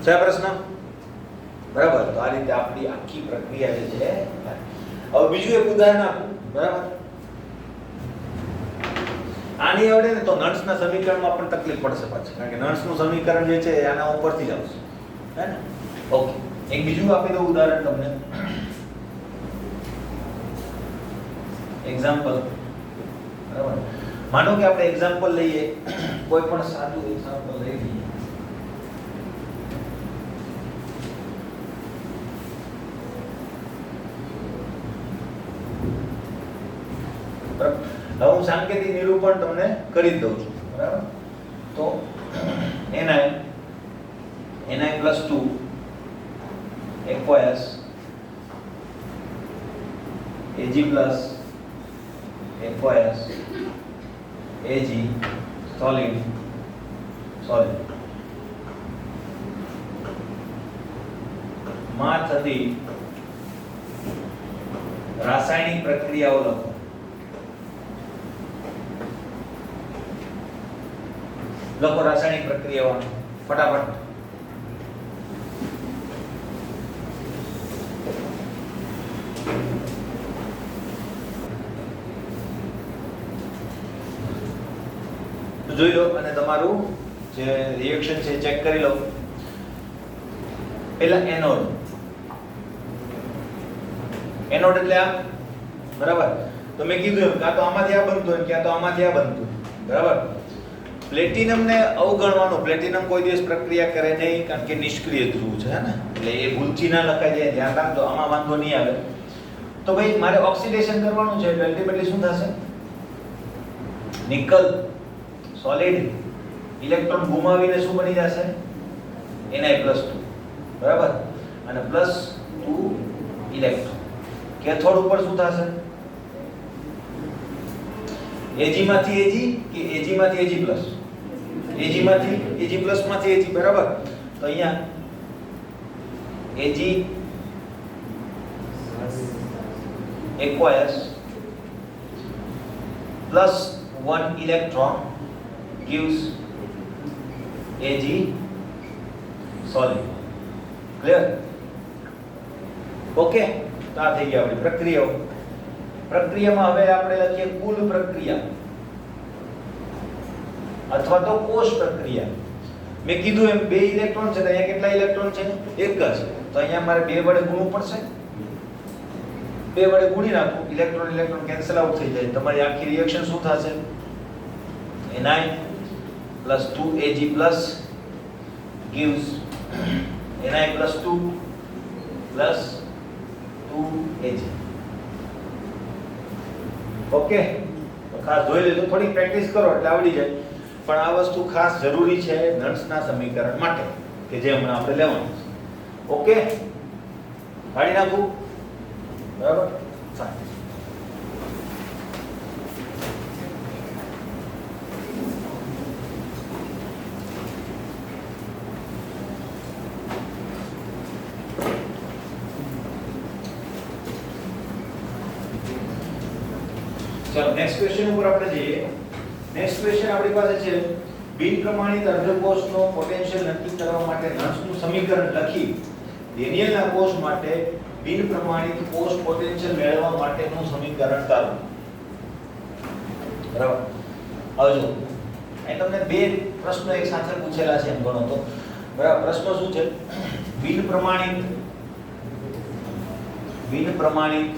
છે પ્રશ્ન? બરાબર. તો આ રીતે આપણી આખી પ્રક્રિયા જે છે. હવે બીજું એક ઉદાહરણ આપું, બરાબર. આની આવડે ને તો નર્સના સમીકરણમાં પણ તકલીફ પડશે પાછી, કારણ કે નર્સનું સમીકરણ જે છે આના ઉપરથી જ આવશે, હે ને? ઓકે, એક બીજું આપી દઉં ઉદાહરણ તમને. એક્ઝામ્પલ, બરાબર. માનો કે આપણે એક્ઝામ્પલ લઈએ, કોઈ પણ સાદું એક્ઝામ્પલ લઈ લઈએ. હવે હું સાંકેતિક નિરૂપણ તમને કરી દઉં છું, બરાબર. તો Ni+2 aqueous Ag plus aqueous Ag solid માં થતી રાસાયણિક પ્રક્રિયાઓ લખો. લખો રાસાયણિક પ્રક્રિયાઓ ફટાફટ. જોઈ લો અને તમારું જે રિએક્શન છે ચેક કરી લો. પહેલા એનોડ એટલે આ, બરાબર. તો મેં કીધું એમ કાં તો આમાંથી આ બનતું હોય, ક્યાં તો આમાંથી આ બનતું, બરાબર. પ્લેટિનમને અવગણવાનું, પ્લેટિનમ કોઈ દિવસ પ્રક્રિયા કરે નહીં, કારણ કે નિષ્ક્રિય ધ્રુવ છે, હે ને, એટલે એ ભૂલથી ના લખાઈ જાય, ધ્યાન રાખજો, આમાં વાંધો નહીં આવે. તો ભાઈ મારે ઓક્સિડેશન કરવાનું છે, એટલે અલ્ટિમેટલી શું થશે? નિકલ સોલિડ ઇલેક્ટ્રોન ગુમાવીને શું બની જશે? Ni+2, બરાબર. અને +2 ઇલેક્ટ્રોન. કેથોડ ઉપર શું થશે? Ag માંથી Ag કે Ag માંથી Ag+? Ag માંથી Ag+ માંથી Ag, બરાબર. તો અહીંયા Ag aqueous +1 electron gives Ag solid. Clear? Okay. તો આ થઈ ગઈ આપણી પ્રક્રિયાઓ. પ્રક્રિયામાં હવે આપણે લખીએ કુલ પ્રક્રિયા અથવા તો કોષ પ્રક્રિયા. મેં કીધું એમ 2 ઇલેક્ટ્રોન છે, તો અહીંયા કેટલા ઇલેક્ટ્રોન છે? 1 જ. તો અહીંયા મારે 2 વડે ગુણવું પડશે. 2 વડે ગુણી નાખું, ઇલેક્ટ્રોન કેન્સલ આઉટ થઈ જાય. તમારી આખી રિએક્શન શું થશે? Ni+2Ag+ gives Ni+2 +2Ag. Okay. તો ખાસ જોઈ લેજો, થોડી પ્રેક્ટિસ કરો એટલે આવડી જાય. પણ આ વસ્તુ ખાસ જરૂરી છે નર્સના સમીકરણ માટે કે જે હમણાં આપણે લેવાનું છે. ઓકે, કાઢી નાખું, બરાબર. સારું. ચલો નેક્સ્ટ ક્વેશ્ચન ઉપર આપણે જઈએ. નેક્સ્ટ ક્વેશ્ચન આપણી પાસે છે બિન પ્રમાણિત અર્ધકોષનો પોટેન્શિયલ નક્કી કરવા માટે નર્સનું સમીકરણ લખી ડેનિયલના કોષ માટે બિન પ્રમાણિત કોષ પોટેન્શિયલ મેળવવા માટેનું સમીકરણ કરો. બરાબર. હવે જો અહીં તમને 2 પ્રશ્નો એક સાથે પૂછેલા છે એમ ગણો તો. બરાબર. પ્રશ્ન શું છે? બિન પ્રમાણિત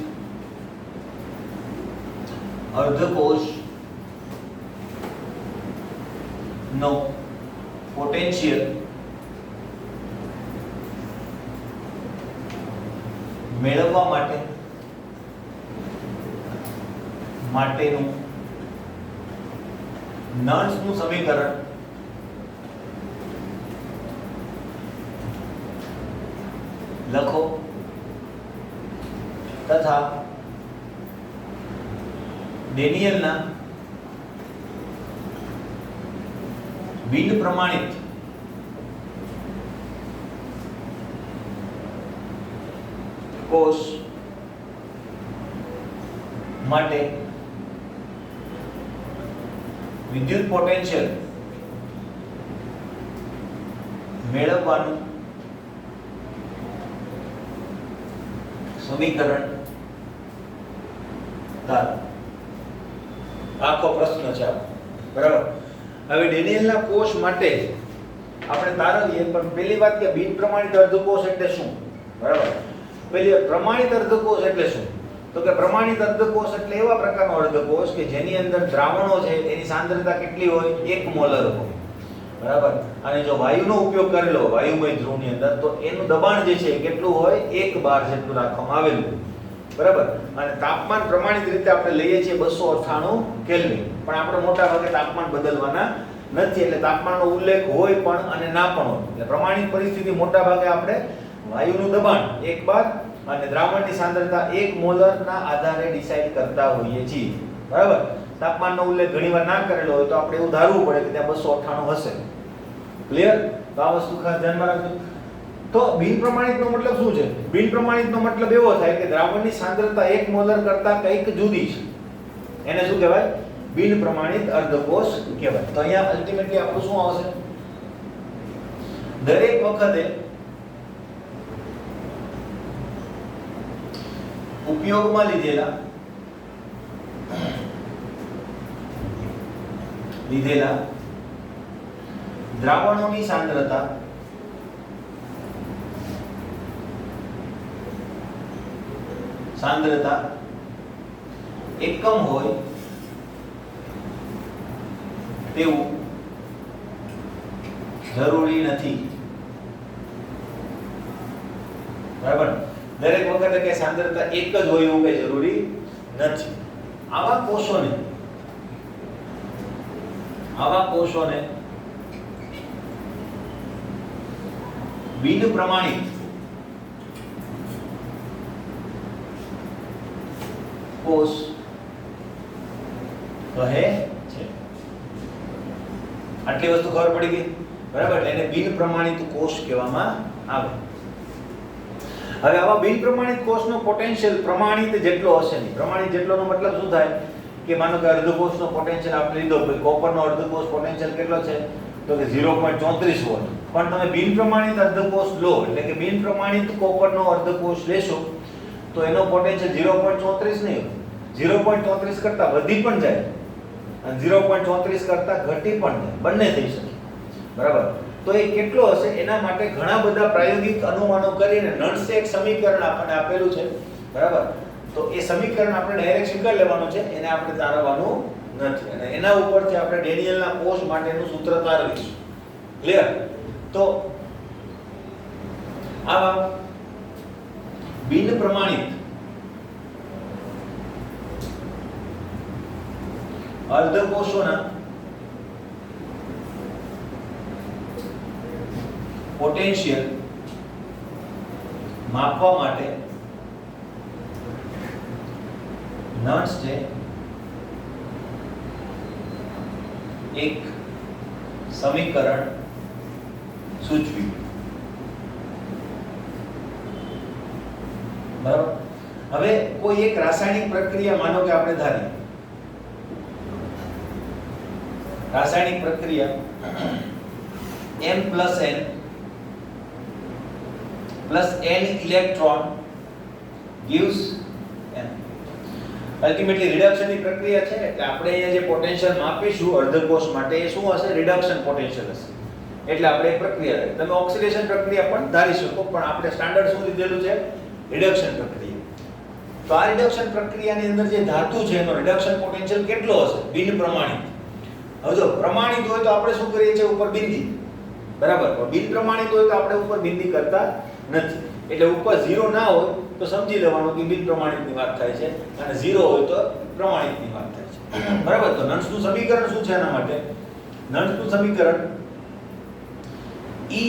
અર્ધકોષ નો પોટેન્શિયલ મેળવવા માટેનું નર્સનું સમીકરણ લખો તથા ડેનિયલના બિન પ્રમાણિત કોષ માટે વિદ્યુત પોટેન્શિયલ મેળવવાનું સમીકરણ ધારો. આખો પ્રશ્ન છે આ, બરાબર. હવે ડેનિયલના કોષ માટે આપણે તારવીએ, પણ પહેલી વાત કે બિન પ્રમાણિત અર્ધકોષ એટલે શું, બરાબર. પહેલી પ્રમાણિત અર્ધકોષ એટલે શું, તો કે પ્રમાણિત અર્ધકોષ એટલે એવા પ્રકારનો અર્ધકોષ કે જેની અંદર દ્રાવણો છે એની સાંદ્રતા કેટલી હોય, 1 મોલર હોય, બરાબર. અને જો વાયુનો ઉપયોગ કરેલો વાયુમય ધ્રુવની અંદર તો એનું દબાણ જે છે કેટલું હોય, 1 બાર જેટલું રાખવામાં આવેલું, બરાબર. અને તાપમાન પ્રમાણિત રીતે આપણે લઈએ છીએ 298 કેલ્વિન, પણ આપણે મોટા ભાગે તાપમાન બદલવાના નથી, એટલે તાપમાનનો ઉલ્લેખ હોય પણ અને ના પણ હોય. એટલે પ્રમાણિત પરિસ્થિતિ મોટા ભાગે આપણે વાયુનું દબાણ 1 બાર અને દ્રાવણની સાંદ્રતા 1 મોલરના આધારે ડિસાઈડ કરતા હોઈએ છીએ, બરાબર. તાપમાનનો ઉલ્લેખ ઘણીવાર ના કરેલો હોય તો આપણે એવું ધારવું પડે કે ત્યાં 298 હશે. ક્લિયર? તો આ વસ્તુ ખાસ ધ્યાનમાં રાખજો. તો બિન પ્રમાણિતનો મતલબ શું છે? બિન પ્રમાણિતનો મતલબ એવો થાય કે દ્રાવણની સાંદ્રતા 1 મોલર કરતા કંઈક જુદી છે, એને શું કહેવાય? બિન પ્રમાણિત અર્ધકોષ કહેવાય. તો અહીંયા અલ્ટિમેટલી આપણું શું આવશે? દરેક વખતે ઉપયોગમાં લીધેલા દ્રાવણોની સાંદ્રતા એકમ હોય તેવું જરૂરી નથી, બરાબર. દરેક વખતે કે સાંદ્રતા એક જ હોય એવું કઈ જરૂરી નથી. આવા કોષોને બિન પ્રમાણિત કોષ કહે છે. આટલી વસ્તુ ખબર પડી ગઈ, બરાબર. એટલે એને બિન પ્રમાણિત કોષ કહેવામાં આવે. હવે આવા બિન પ્રમાણિત કોષનો પોટેન્શિયલ પ્રમાણિત જેટલો હશે નહીં. પ્રમાણિત જેટલોનો મતલબ શું થાય કે માનો કે અર્ધકોષનો પોટેન્શિયલ આપણે લીધો, ભાઈ કોપરનો અર્ધકોષ પોટેન્શિયલ કેટલો છે તો કે 0.34 વોલ્ટ. પણ તમે બિન પ્રમાણિત અર્ધકોષ લો એટલે કે બિન પ્રમાણિત કોપરનો અર્ધકોષ લેશો તો એનો પોટેન્શિયલ 0.34 નહીં હોય, 0.34 કરતા વધી પણ જાય અને 0.34 કરતા ઘટી પણ જાય, બંને થઈ શકે, બરાબર. તો એ કેટલો હશે એના માટે ઘણા બધા પ્રાયોગિક અનુમાનો કરીને નર્સે એક સમીકરણ આપણને આપેલું છે, બરાબર. તો એ સમીકરણ આપણે ડાયરેક્ટ સ્વીકાર લેવાનું છે, એને આપણે તારવવાનું નથી, અને એના ઉપરથી આપણે ડેનિયલના કોષ માટેનું સૂત્ર તારવીશું. ક્લિયર? તો આ બિન પ્રમાણિત અર્ધકોષોના પોટેન્શિયલ માપવા માટે નર્સ છે એક સમીકરણ સૂચવ્યું, બરાબર. હવે કોઈ એક રાસાયણિક પ્રક્રિયા માનો કે આપણે ધારીએ રાસાયણિક પ્રક્રિયા M plus N plus N electron gives N. Ultimately reduction ની પ્રક્રિયા છે, એટલે આપણે અહીંયા જે પોટેન્શિયલ માપીશું અર્ધકોષ માટે એ શું હશે? રિડક્શન પોટેન્શિયલ હશે. એટલે આપણે એક પ્રક્રિયા લઈએ. તમે ઓક્સિડેશન પ્રક્રિયા પણ ધારી શકો, પણ આપણે સ્ટાન્ડર્ડ શું લીધેલું છે? રિડક્શન પ્રક્રિયા. તો આ રિડક્શન પ્રક્રિયાની અંદર જે ધાતુ છે એનો રિડક્શન પોટેન્શિયલ કેટલો હશે? બિન પ્રમાણિત. હવે જો પ્રમાણિત હોય તો આપણે શું કરીએ છીએ? ઉપર બિંદી. બરાબર. બિન પ્રમાણિત હોય તો આપણે ઉપર બિંદી કરતા નથી. એટલે ઉપર 0 ના હોય તો સમજી લેવાનું કે બિન પ્રમાણિતની વાત થાય છે અને 0 હોય તો પ્રમાણિતની વાત થાય છે. બરાબર. તો નન્સનું સમીકરણ શું છે એના માટે? નન્સનું સમીકરણ E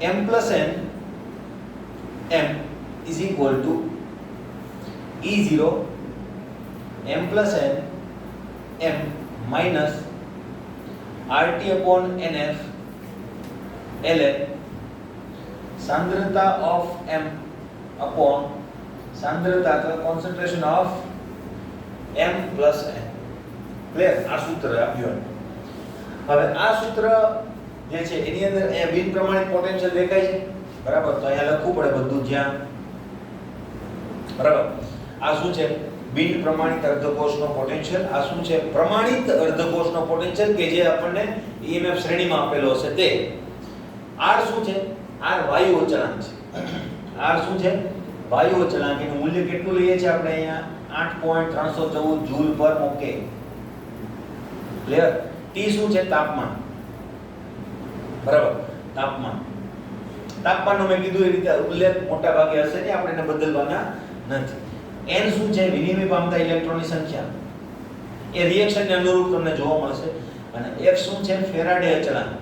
m plus n m is equal to E0 m plus n m minus RT upon NF ln सांद्रता of m upon सांद्रता का concentration of m plus n. Clear? આ સૂત્ર આપ્યું. હવે આ સૂત્ર જે છે એની અંદર અહીંયા બિન પ્રમાણિત પોટેન્શિયલ દેખાય છે. બરાબર. તો અહીંયા લખવું પડે બધું જ્યાં. બરાબર. આ શું છે? બિન પ્રમાણિત અર્ધકોષનો પોટેન્શિયલ. આ શું છે? પ્રમાણિત અર્ધકોષનો પોટેન્શિયલ કે જે આપણને EMF શ્રેણીમાં આપેલો હશે તે. R શું છે? R વાયુ અચળાંક છે. R શું છે? વાયુ અચળાંક. એનું મૂલ્ય કેટલું લઈએ છીએ આપણે અહીંયા? 8.314 જૂલ પર મોકે. ક્લિયર? T શું છે? તાપમાન. બરાબર. તાપમાન. તાપમાનનો મેં કીધું એ રીતે ઉલ્લેખ મોટા ભાગે હશે ને, આપણે એને બદલવાના નથી. n શું છે? વિનિમય પામતા ઇલેક્ટ્રોનની સંખ્યા. એ રિએક્શનને અનુરૂપ તમને જોવા મળશે. અને F શું છે? ફેરાડે અચળાંક.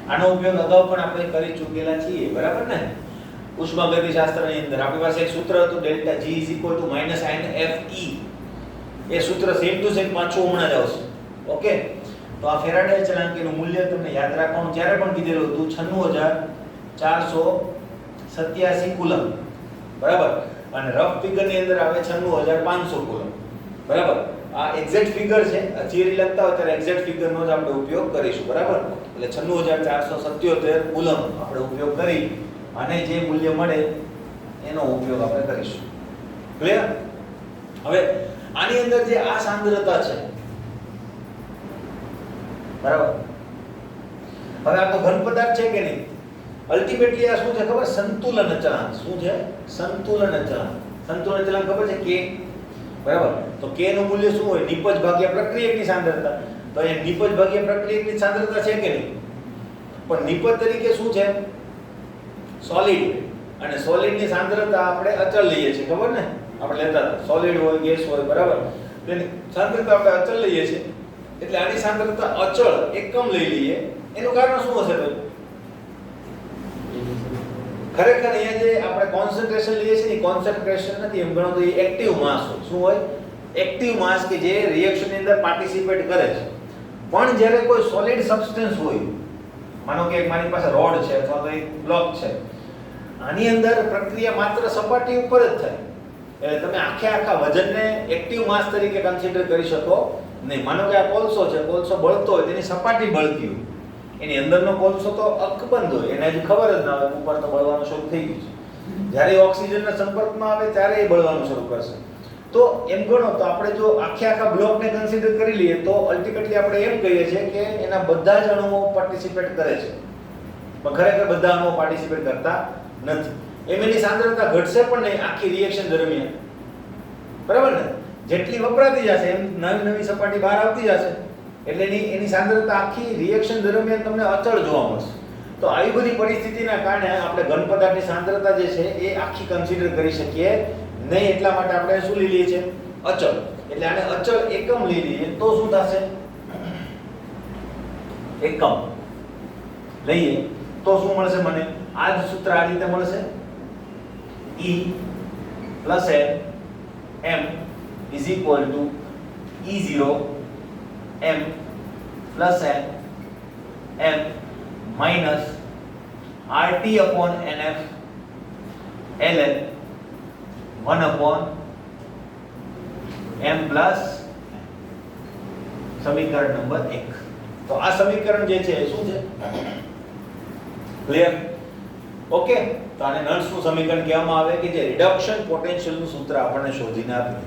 આનો ઉપયોગ અગાઉ પણ આપણે કરી ચૂકેલા છીએ. બરાબર ને? ઉષ્માગતિશાસ્ત્રની અંદર આપણી પાસે એક સૂત્ર હતું ડેલ્ટા G -nFe. એ સૂત્ર સેમ ટુ સેમ પાછું હમણાં જ આવશે. ઓકે. તો આ ફેરાડે અચળાંકનું મૂલ્ય તમને યાદ રાખવાનું જ્યારે પણ કીધેલું હતું 96487 કુલમ. બરાબર. અને રફ ફિગરની અંદર આવે 96500 કુલમ. બરાબર. આ એક્ઝેક્ટ ફિગર છે. આ થિયરી લખતા હોય ત્યારે એક્ઝેક્ટ ફિગરનો જ આપણે ઉપયોગ કરીશું. બરાબર. એટલે 96477 કુલમ આપણે ઉપયોગ કરી અને જે મૂલ્ય મળે એનો ઉપયોગ આપણે કરીશું. ક્લિયર? હવે આની અંદર જે આ સાંદ્રતા છે, બરાબર. હવે આ તો ઘન પદાર્થ છે કે નહીં? અલ્ટિમેટલી આ શું છે ખબર? સંતુલન અચળાંક. શું છે? સંતુલન અચળાંક. સંતુલન અચળાંક ખબર છે? K. બરાબર. તો K નું મૂલ્ય શું હોય? નિપજ ભાગ્યા પ્રક્રિયકની સાંદ્રતા. તો અહીંયા નિપજ ભાગ્યા પ્રક્રિયકની સાંદ્રતા છે કે નહીં? પણ નિપજ તરીકે શું છે? સોલિડ. અને સોલિડની સાંદ્રતા આપણે અચળ લઈએ છીએ. ખબર ને? આપણે લેતા હતા સોલિડ હોય, ગેસ હોય. બરાબર. તેની સાંદ્રતા આપણે અચળ લઈએ છીએ. એટલે આની સાંદ્રતા અચળ એકમ લઈ લઈએ. એનું કારણ શું હશે ભાઈ? ખરેખર અહીંયા જે આપણે કોન્સન્ટ્રેશન લઈએ છીએ, કોન્સન્ટ્રેશન નથી, એમ ગણો તો એ એક્ટિવ માસ હોય. શું હોય? એક્ટિવ માસ કે જે રિએક્શનની અંદર પાર્ટિસિપેટ કરે છે. પણ જ્યારે કોઈ સોલિડ સબસ્ટન્સ હોય, માનો કે મારી પાસે રોડ છે અથવા તો એક બ્લોક છે, આની અંદર પ્રક્રિયા માત્ર સપાટી ઉપર જ થાય. એટલે તમે આખા વજનને એક્ટિવ માસ તરીકે કન્સિડર કરી શકો નહીં. માનો કે આ કોલસો છે, કોલસો બળતો હોય, તેની સપાટી બળતી હોય, એની અંદરનો કોલસો તો અકબંધ હોય, એને હજી ખબર જ ના હોય ઉપર તો બળવાનું શરૂ થઈ ગયું છે. જ્યારે ઓક્સિજનના સંપર્કમાં આવે ત્યારે એ બળવાનું શરૂ કરશે. તો એમ ગણો તો આપણે જો આખા બ્લોકને કન્સિડર કરી લઈએ તો અલ્ટિમેટલી આપણે એમ કહીએ છીએ કે એના બધા જ અણુઓ પાર્ટિસિપેટ કરે છે, પણ ખરેખર બધા અણુઓ પાર્ટિસિપેટ કરતા નથી. એની સાંદ્રતા ઘટશે પણ નહીં આખી રિએક્શન દરમિયાન. બરાબર ને? જેટલી વપરાતી જશે એમ નવી સપાટી બહાર આવતી જશે. એટલે એની સાંદ્રતા આખી રિએક્શન દરમિયાન તમને અચળ જોવા મળશે. તો આવી બધી પરિસ્થિતિના કારણે આપણે ઘન પદાર્થની સાંદ્રતા જે છે એ આખી કન્સિડર કરી શકીએ નહીં. એટલા માટે આપણે શું લઈ લઈએ છીએ? અચળ. એટલે આને અચળ એકમ લઈ લઈએ તો શું થશે? એકમ લઈએ તો શું મળશે મને? આ જ સૂત્ર આ રીતે મળશે. E plus m is equal to E0 m plus m minus RT upon NF ln 1 upon m plus સમીકરણ નંબર 1. તો આ સમીકરણ જે છે શું છે? ક્લિયર? ઓકે. તો આને નલ્સનું સમીકરણ કહેવામાં આવે કે જે રિડક્શન પોટેન્શિયલનું સૂત્ર આપણને શોધીને આપે.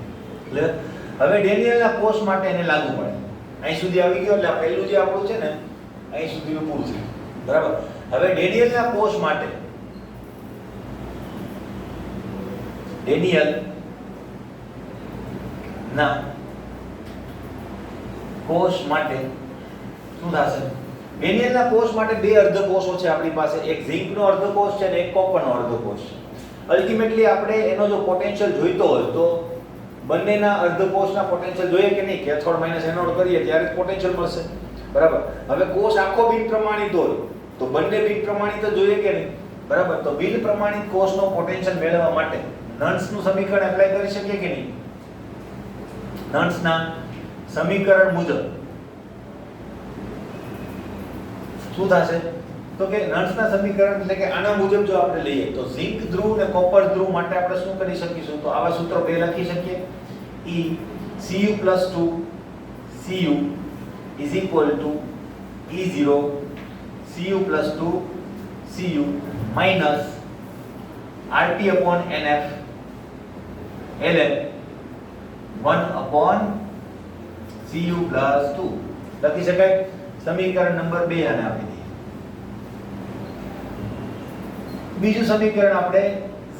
ક્લિયર? હવે ડેનિયલના કોષ માટે એને લાગુ પડે. અહીં સુધી આવી ગયો એટલે આ પહેલું જે આપણું છે ને અહીં સુધીનું પૂરું થયું. બરાબર. હવે ડેનિયલના કોષ માટે ડેનિયલ ના કોષ માટે શું થશે? ડેનિયલના કોષ માટે બે અર્ધકોષો છે આપણી પાસે, એક ઝિંકનો અર્ધકોષ છે અને એક કોપરનો અર્ધકોષ છે. અલ્ટિમેટલી આપણે એનો જો પોટેન્શિયલ જોઈતો હોય તો બંનેના અર્ધકોષના પોટેન્શિયલ જોઈએ કે નહીં, કેથોડ માઇનસ એનોડ કરીએ ત્યારે જ પોટેન્શિયલ મળશે, બરાબર. હવે કોષ આખો બિન પ્રમાણિત હોય તો બંને બિન પ્રમાણિત જ જોઈએ કે નહીં, બરાબર. તો બિન પ્રમાણિત કોષનો પોટેન્શિયલ મેળવવા માટે નન્સનું સમીકરણ એપ્લાય કરી શકીએ કે નહીં? નન્સના સમીકરણ મુજબ શું થશે? તો કે નન્સના સમીકરણ એટલે કે આના મુજબ જો આપણે લઈએ તો ઝિંક ધ્રુવ અને કોપર ધ્રુવ માટે આપણે શું કરી શકીશું? તો આવા સૂત્રો બે લખી શકીએ. E Cu+2 Cu is equal to E0 Cu+2 Cu minus RT upon NF ln 1 upon Cu+2 લખી શકાય. સમીકરણ નંબર 2 આને આપી દઈએ. બીજું સમીકરણ આપણે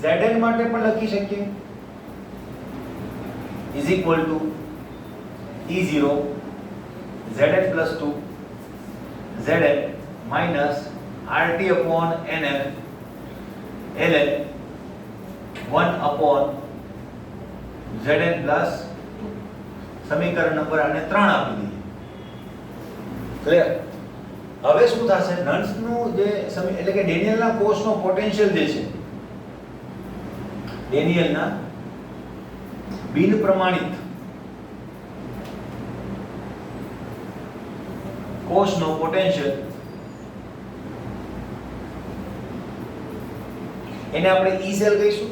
Zn માટે પણ લખી શકીએ. is equal to E0 Zn+2 Zn minus RT upon NF ln 1 upon Zn+2 સમીકરણ નંબર આને 3 આપી દઈએ. ક્લિયર? હવે શું થશે? નન્સનું જે એટલે કે ડેનિયલના કોષનો પોટેન્શિયલ જે છે, ડેનિયલના બિન પ્રમાણિત કોષનો પોટેન્શિયલ એને આપણે E સેલ કહીશું,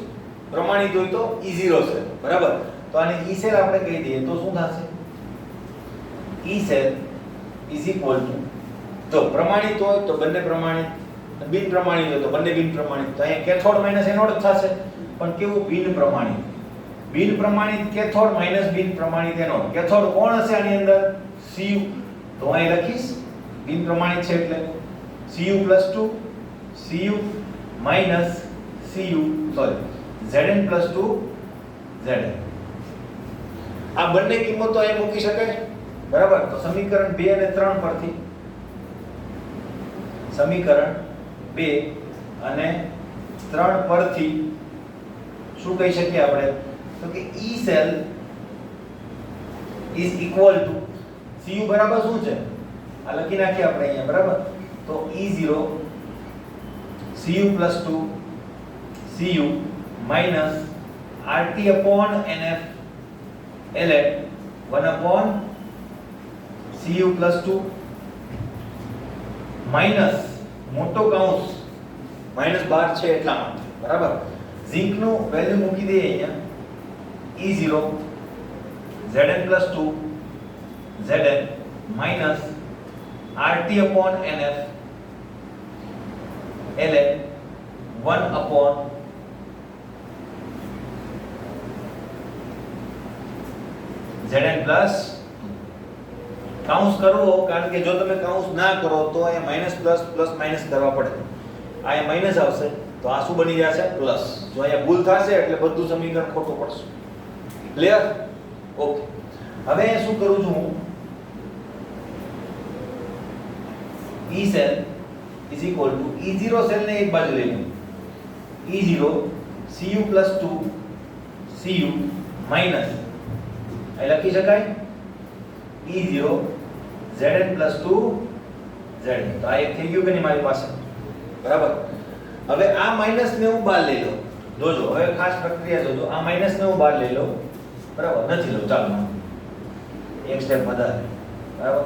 પ્રમાણિત હોય તો E0 સેલ, બરાબર. તો આને E સેલ આપણે કહી દઈએ તો શું થશે? E cell is equal to, જો પ્રમાણિત હોય તો બંને પ્રમાણિત, બિન પ્રમાણિત હોય તો બંને બિન પ્રમાણિત. તો અહીંયા કેથોડ માઇનસ એનોડ જ થશે, પણ કેવું? બિન પ્રમાણિત. બિન પ્રમાણિત કેથોડ માઇનસ બિન પ્રમાણિત એનોડ. કેથોડ કોણ હશે આની અંદર? Cu. તો અહીં લખીશ બિન પ્રમાણિત છે એટલે Cu+2 Cu minus Zn+2 Zn. આ બંને કિંમતો અહીં મૂકી શકાય, બરાબર. તો સમીકરણ 2 અને 3 પરથી, સમીકરણ 2 અને 3 પરથી શું કહી શકીએ આપણે? તો કે E cell is equal to Cu બરાબર શું છે? આ લખી નાખીએ આપણે અહીંયા, બરાબર. તો E0 Cu+2 Cu minus RT upon NF ln 1 upon Cu+2 minus મોટો કૌંસ -12 છે એટલા માટે, બરાબર. ઝિંકનું વેલ્યુ મૂકી દઈએ અહીંયા. E0 Zn+2 Zn minus RT upon NF ln 1 upon Zn+, કાઉન્સ કરવો, કારણ કે જો તમે કાઉન્સ ના કરો તો અહીંયા માઈનસ પ્લસ પ્લસ માઈનસ કરવા પડે. અહીંયા માઈનસ આવશે તો આ શું બની જશે? પ્લસ. જો અહીંયા ભૂલ થશે એટલે બધું સમીકરણ ખોટું પડશે. ક્લિયર? ઓકે. હવે શું કરું છું હું? E cell is equal to E0 cell ને એક બાજુ લઈ લઉં. E0 Cu+2 Cu minus અહીં લખી શકાય E0 Zn+2 Zn. તો આ એક થઈ ગયું કે નહીં મારી પાસે, બરાબર. હવે આ માઈનસ ને હું બહાર લઈ લઉં. જોજો હવે ખાસ પ્રક્રિયા જોજો. આ માઈનસ ને હું બહાર લઈ લઉં, બરાબર. નથી લઉં, ચાલો એક સ્ટેપ વધારે, બરાબર.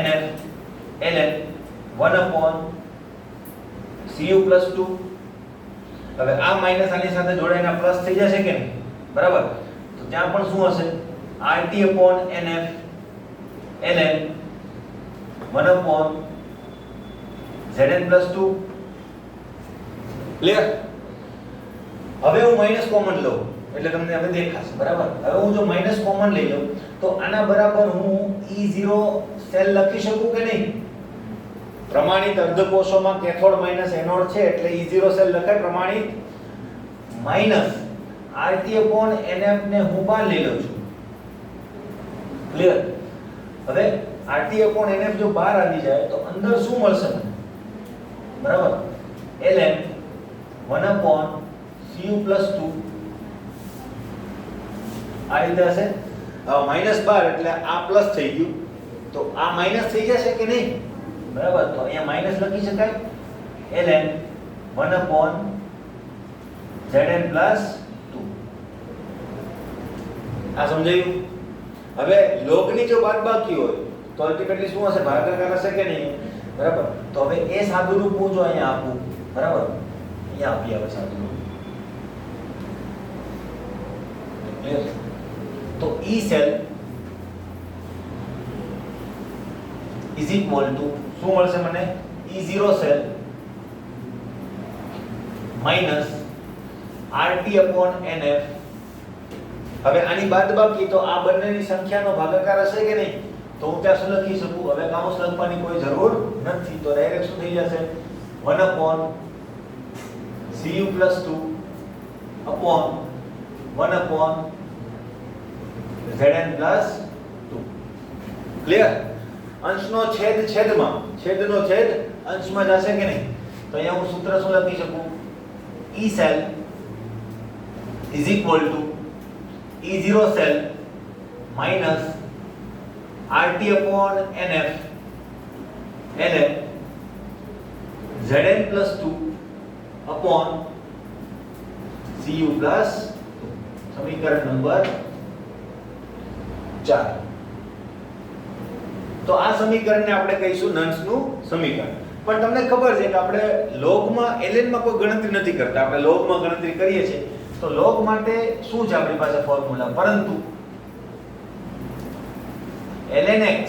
NF ln 1 upon Cu+2. હવે આ માઈનસ આની સાથે જોડાઈને પ્લસ થઈ જશે કે નહીં, બરાબર. તો ત્યાં પણ શું હશે? RT upon NF ln 1 upon Zn+2. Clear? હવે હું માઈનસ કોમન લઉં એટલે તમને હવે દેખાશે, બરાબર. હવે હું જો માઈનસ કોમન લઈ લઉં તો આના બરાબર હું E0 સેલ લખી શકું કે નહીં? પ્રમાણિત અર્ધકોષોમાં કેથોડ માઇનસ એનોડ છે એટલે E0 સેલ લખાય પ્રમાણિત, માઈનસ RT/NF ને હું બહાર લઈ લઉં છું. ક્લિયર? હવે RT/NF જો બહાર આવી જાય તો અંદર શું મળશે મને? બરાબર, ln 1/cu+2 આ રીતે હશે. -12 એટલે આ પ્લસ થઈ ગયું, તો આ માઈનસ થઈ જશે કે નહીં? બરાબર, તો અહીંયા માઈનસ લખી શકાય ln 1/Zn+2. આ સમજાયું? હવે લોગની જો બાદબાકી હોય તો અલ્ટિમેટલી શું હશે? ભાગાકાર હશે કે નહીં? બરાબર, તો હવે એ સાદુરૂપ હું જો અહીંયા આપું, બરાબર, અહીંયા આપી આવે સાદુરૂપ. ક્લિયર? તો E cell is equal to શું મળશે મને? E0 cell minus RT/NF. હવે આની બાદબાકી તો આ બંનેની સંખ્યાનો ભાગાકાર હશે કે નહીં? તો હું ત્યાં શું લખી શકું? હવે કાઉન્સ લખવાની કોઈ જરૂર નથી, તો ડાયરેક્ટ શું થઈ જશે? 1/cu+2 upon 1/Zn+2. ક્લિયર? અંશનો છેદ છેદમાં, છેદનો છેદ અંશમાં જશે કે નહીં? તો અહીંયા હું સૂત્ર શું લખી શકું? E cell is equal to E0 cell minus RT/NF ln Zn+2 upon Cu+2. સમીકરણ નંબર 4. તો આ સમીકરણને આપણે કહીશું નન્સનું સમીકરણ. પણ તમને ખબર છે કે આપણે લોગમાં ln માં કોઈ ગણતરી નથી કરતા, આપણે લોગમાં ગણતરી કરીએ છીએ. તો લોગ માટે શું છે આપણી પાસે ફોર્મ્યુલા? પરંતુ ln x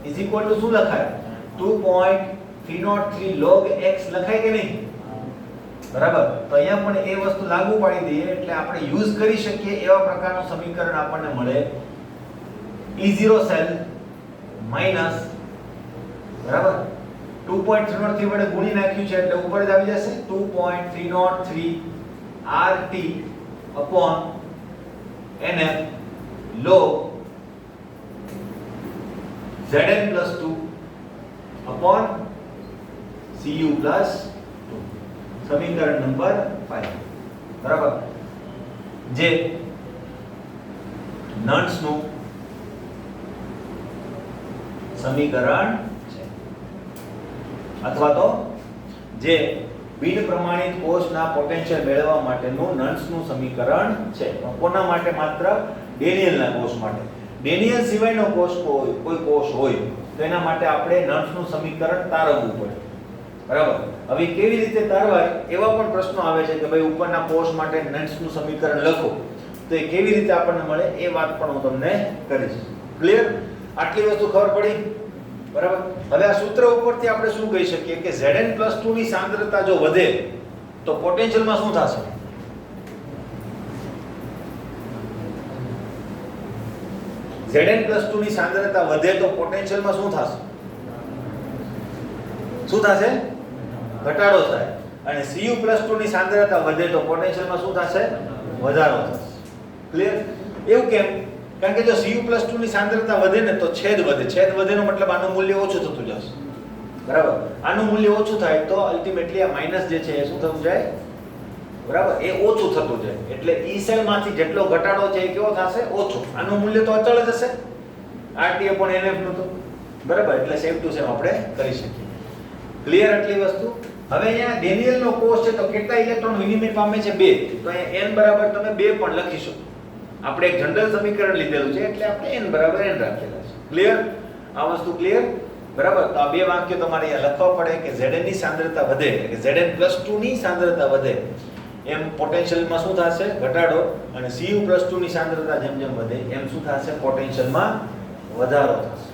is equal to શું લખાય? 2.303 log x લખાય કે નહીં? બરાબર, તો અહીંયા પણ એ વસ્તુ લાગુ પાડી દઈએ એટલે આપણે યુઝ કરી શકીએ એવા પ્રકારનું સમીકરણ આપણને મળે. E0 cell માઈનસ, બરાબર, 2.303 વડે ગુણી નાખ્યું છે એટલે ઉપર જ આવી જશે 2.303 RT/NF log Zn+2 upon Cu+2. સમીકરણ નંબર 5. બરાબર, જે નન્સનું સમીકરણ છે, અથવા તો જે બિન પ્રમાણિત કોષના પોટેન્શિયલ મેળવવા માટેનું નન્સનું સમીકરણ છે. કોના માટે? માત્ર ડેનિયલના કોષ માટે. ડેનિયલ સિવાયનો કોષ કોઈ કોષ હોય તો એના માટે આપણે નન્સનું સમીકરણ તારવવું પડે. બરાબર, હવે કેવી રીતે તારવાય એવા પણ પ્રશ્નો આવે છે કે ભાઈ ઉપરના કોષ માટે નન્સનું સમીકરણ લખો, તો એ કેવી રીતે આપણને મળે એ વાત પણ હું તમને કરીશ. ક્લિયર? આટલી વસ્તુ ખબર પડી? બરાબર, હવે આ સૂત્ર ઉપરથી આપણે શું કહી શકીએ કે Zn+2 ની સાંદ્રતા જો વધે તો પોટેન્શિયલમાં શું થશે? Zn+2 ની સાંદ્રતા વધે તો પોટેન્શિયલમાં શું થશે? શું થશે? ઘટાડો થાય. અને Cu+2 ની સાંદ્રતા વધે તો પોટેન્શિયલમાં શું થશે? વધારો થશે. ક્લિયર? એવું કેમ? કારણ કે જો Cu+2 ની સાંદ્રતા વધે ને તો છેદ વધે. છેદ વધેનો મતલબ આનું મૂલ્ય ઓછું થતું જશે. બરાબર, આનું મૂલ્ય ઓછું થાય તો અલ્ટિમેટલી આ માઈનસ જે છે એ શું થતું જાય? બરાબર, એ ઓછું થતું જાય. એટલે E cell માંથી જેટલો ઘટાડો છે એ કેવો થશે? ઓછો. આનું મૂલ્ય તો અચળ જ હશે RT/NF નું તો. બરાબર, એટલે સેમ ટુ સેમ આપણે કરી શકીએ. ક્લિયર આટલી વસ્તુ? હવે અહીંયા ડેનિયલનો કોષ છે તો કેટલા ઇલેક્ટ્રોન વિનિમય પામે છે? 2. તો અહીંયા n બરાબર તમે 2 પણ લખી શકો. આપણે એક જનરલ સમીકરણ લીધેલું છે એટલે આપણે n બરાબર n રાખેલા છે. ક્લિયર? આ વસ્તુ ક્લિયર? બરાબર, તો આ બે વાક્યો તમારે અહીંયા લખવા પડે કે Zn ની સાંદ્રતા વધે એટલે કે Zn+2 ની સાંદ્રતા વધે એમ પોટેન્શિયલમાં શું થશે? ઘટાડો. અને Cu+2 ની સાંદ્રતા જેમ જેમ વધે એમ શું થશે? પોટેન્શિયલમાં વધારો થશે.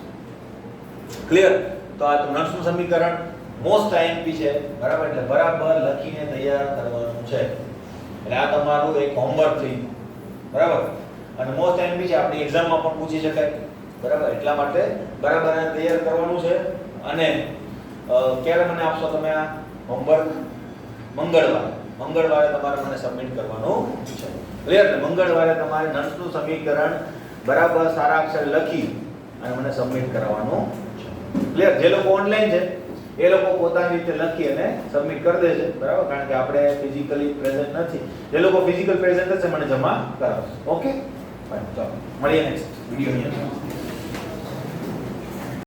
ક્લિયર? તો આ નન્સનું સમીકરણ મોસ્ટ IMP છે. બરાબર, એટલે બરાબર લખીને તૈયાર કરવાનું છે. એટલે આ તમારું એક હોમવર્ક થઈ ગયું. બરાબર, અને મોસ્ટ IMP છે, આપણી એક્ઝામમાં પણ પૂછી શકાય. બરાબર, એટલા માટે બરાબર આને તૈયાર કરવાનું છે. અને ક્યારે મને આપશો તમે આ હોમવર્ક? મંગળવારે તમારે મને સબમિટ કરવાનું છે. ક્લિયર ને? મંગળવારે તમારે નર્સનું સમીકરણ બરાબર સારા અક્ષર લખી અને મને સબમિટ કરાવવાનું છે. ક્લિયર? જે લોકો ઓનલાઈન છે એ લોકો પોતાની રીતે લખી અને સબમિટ કરી દેશે, બરાબર? કારણ કે આપણે ફિઝિકલી પ્રેઝન્ટ નથી. જે લોકો ફિઝિકલ પ્રેઝન્ટ હશે મને જમા કરાવશે. Okay, fine. ચાલો મળીએ નેક્સ્ટ વિડિયોની અંદર.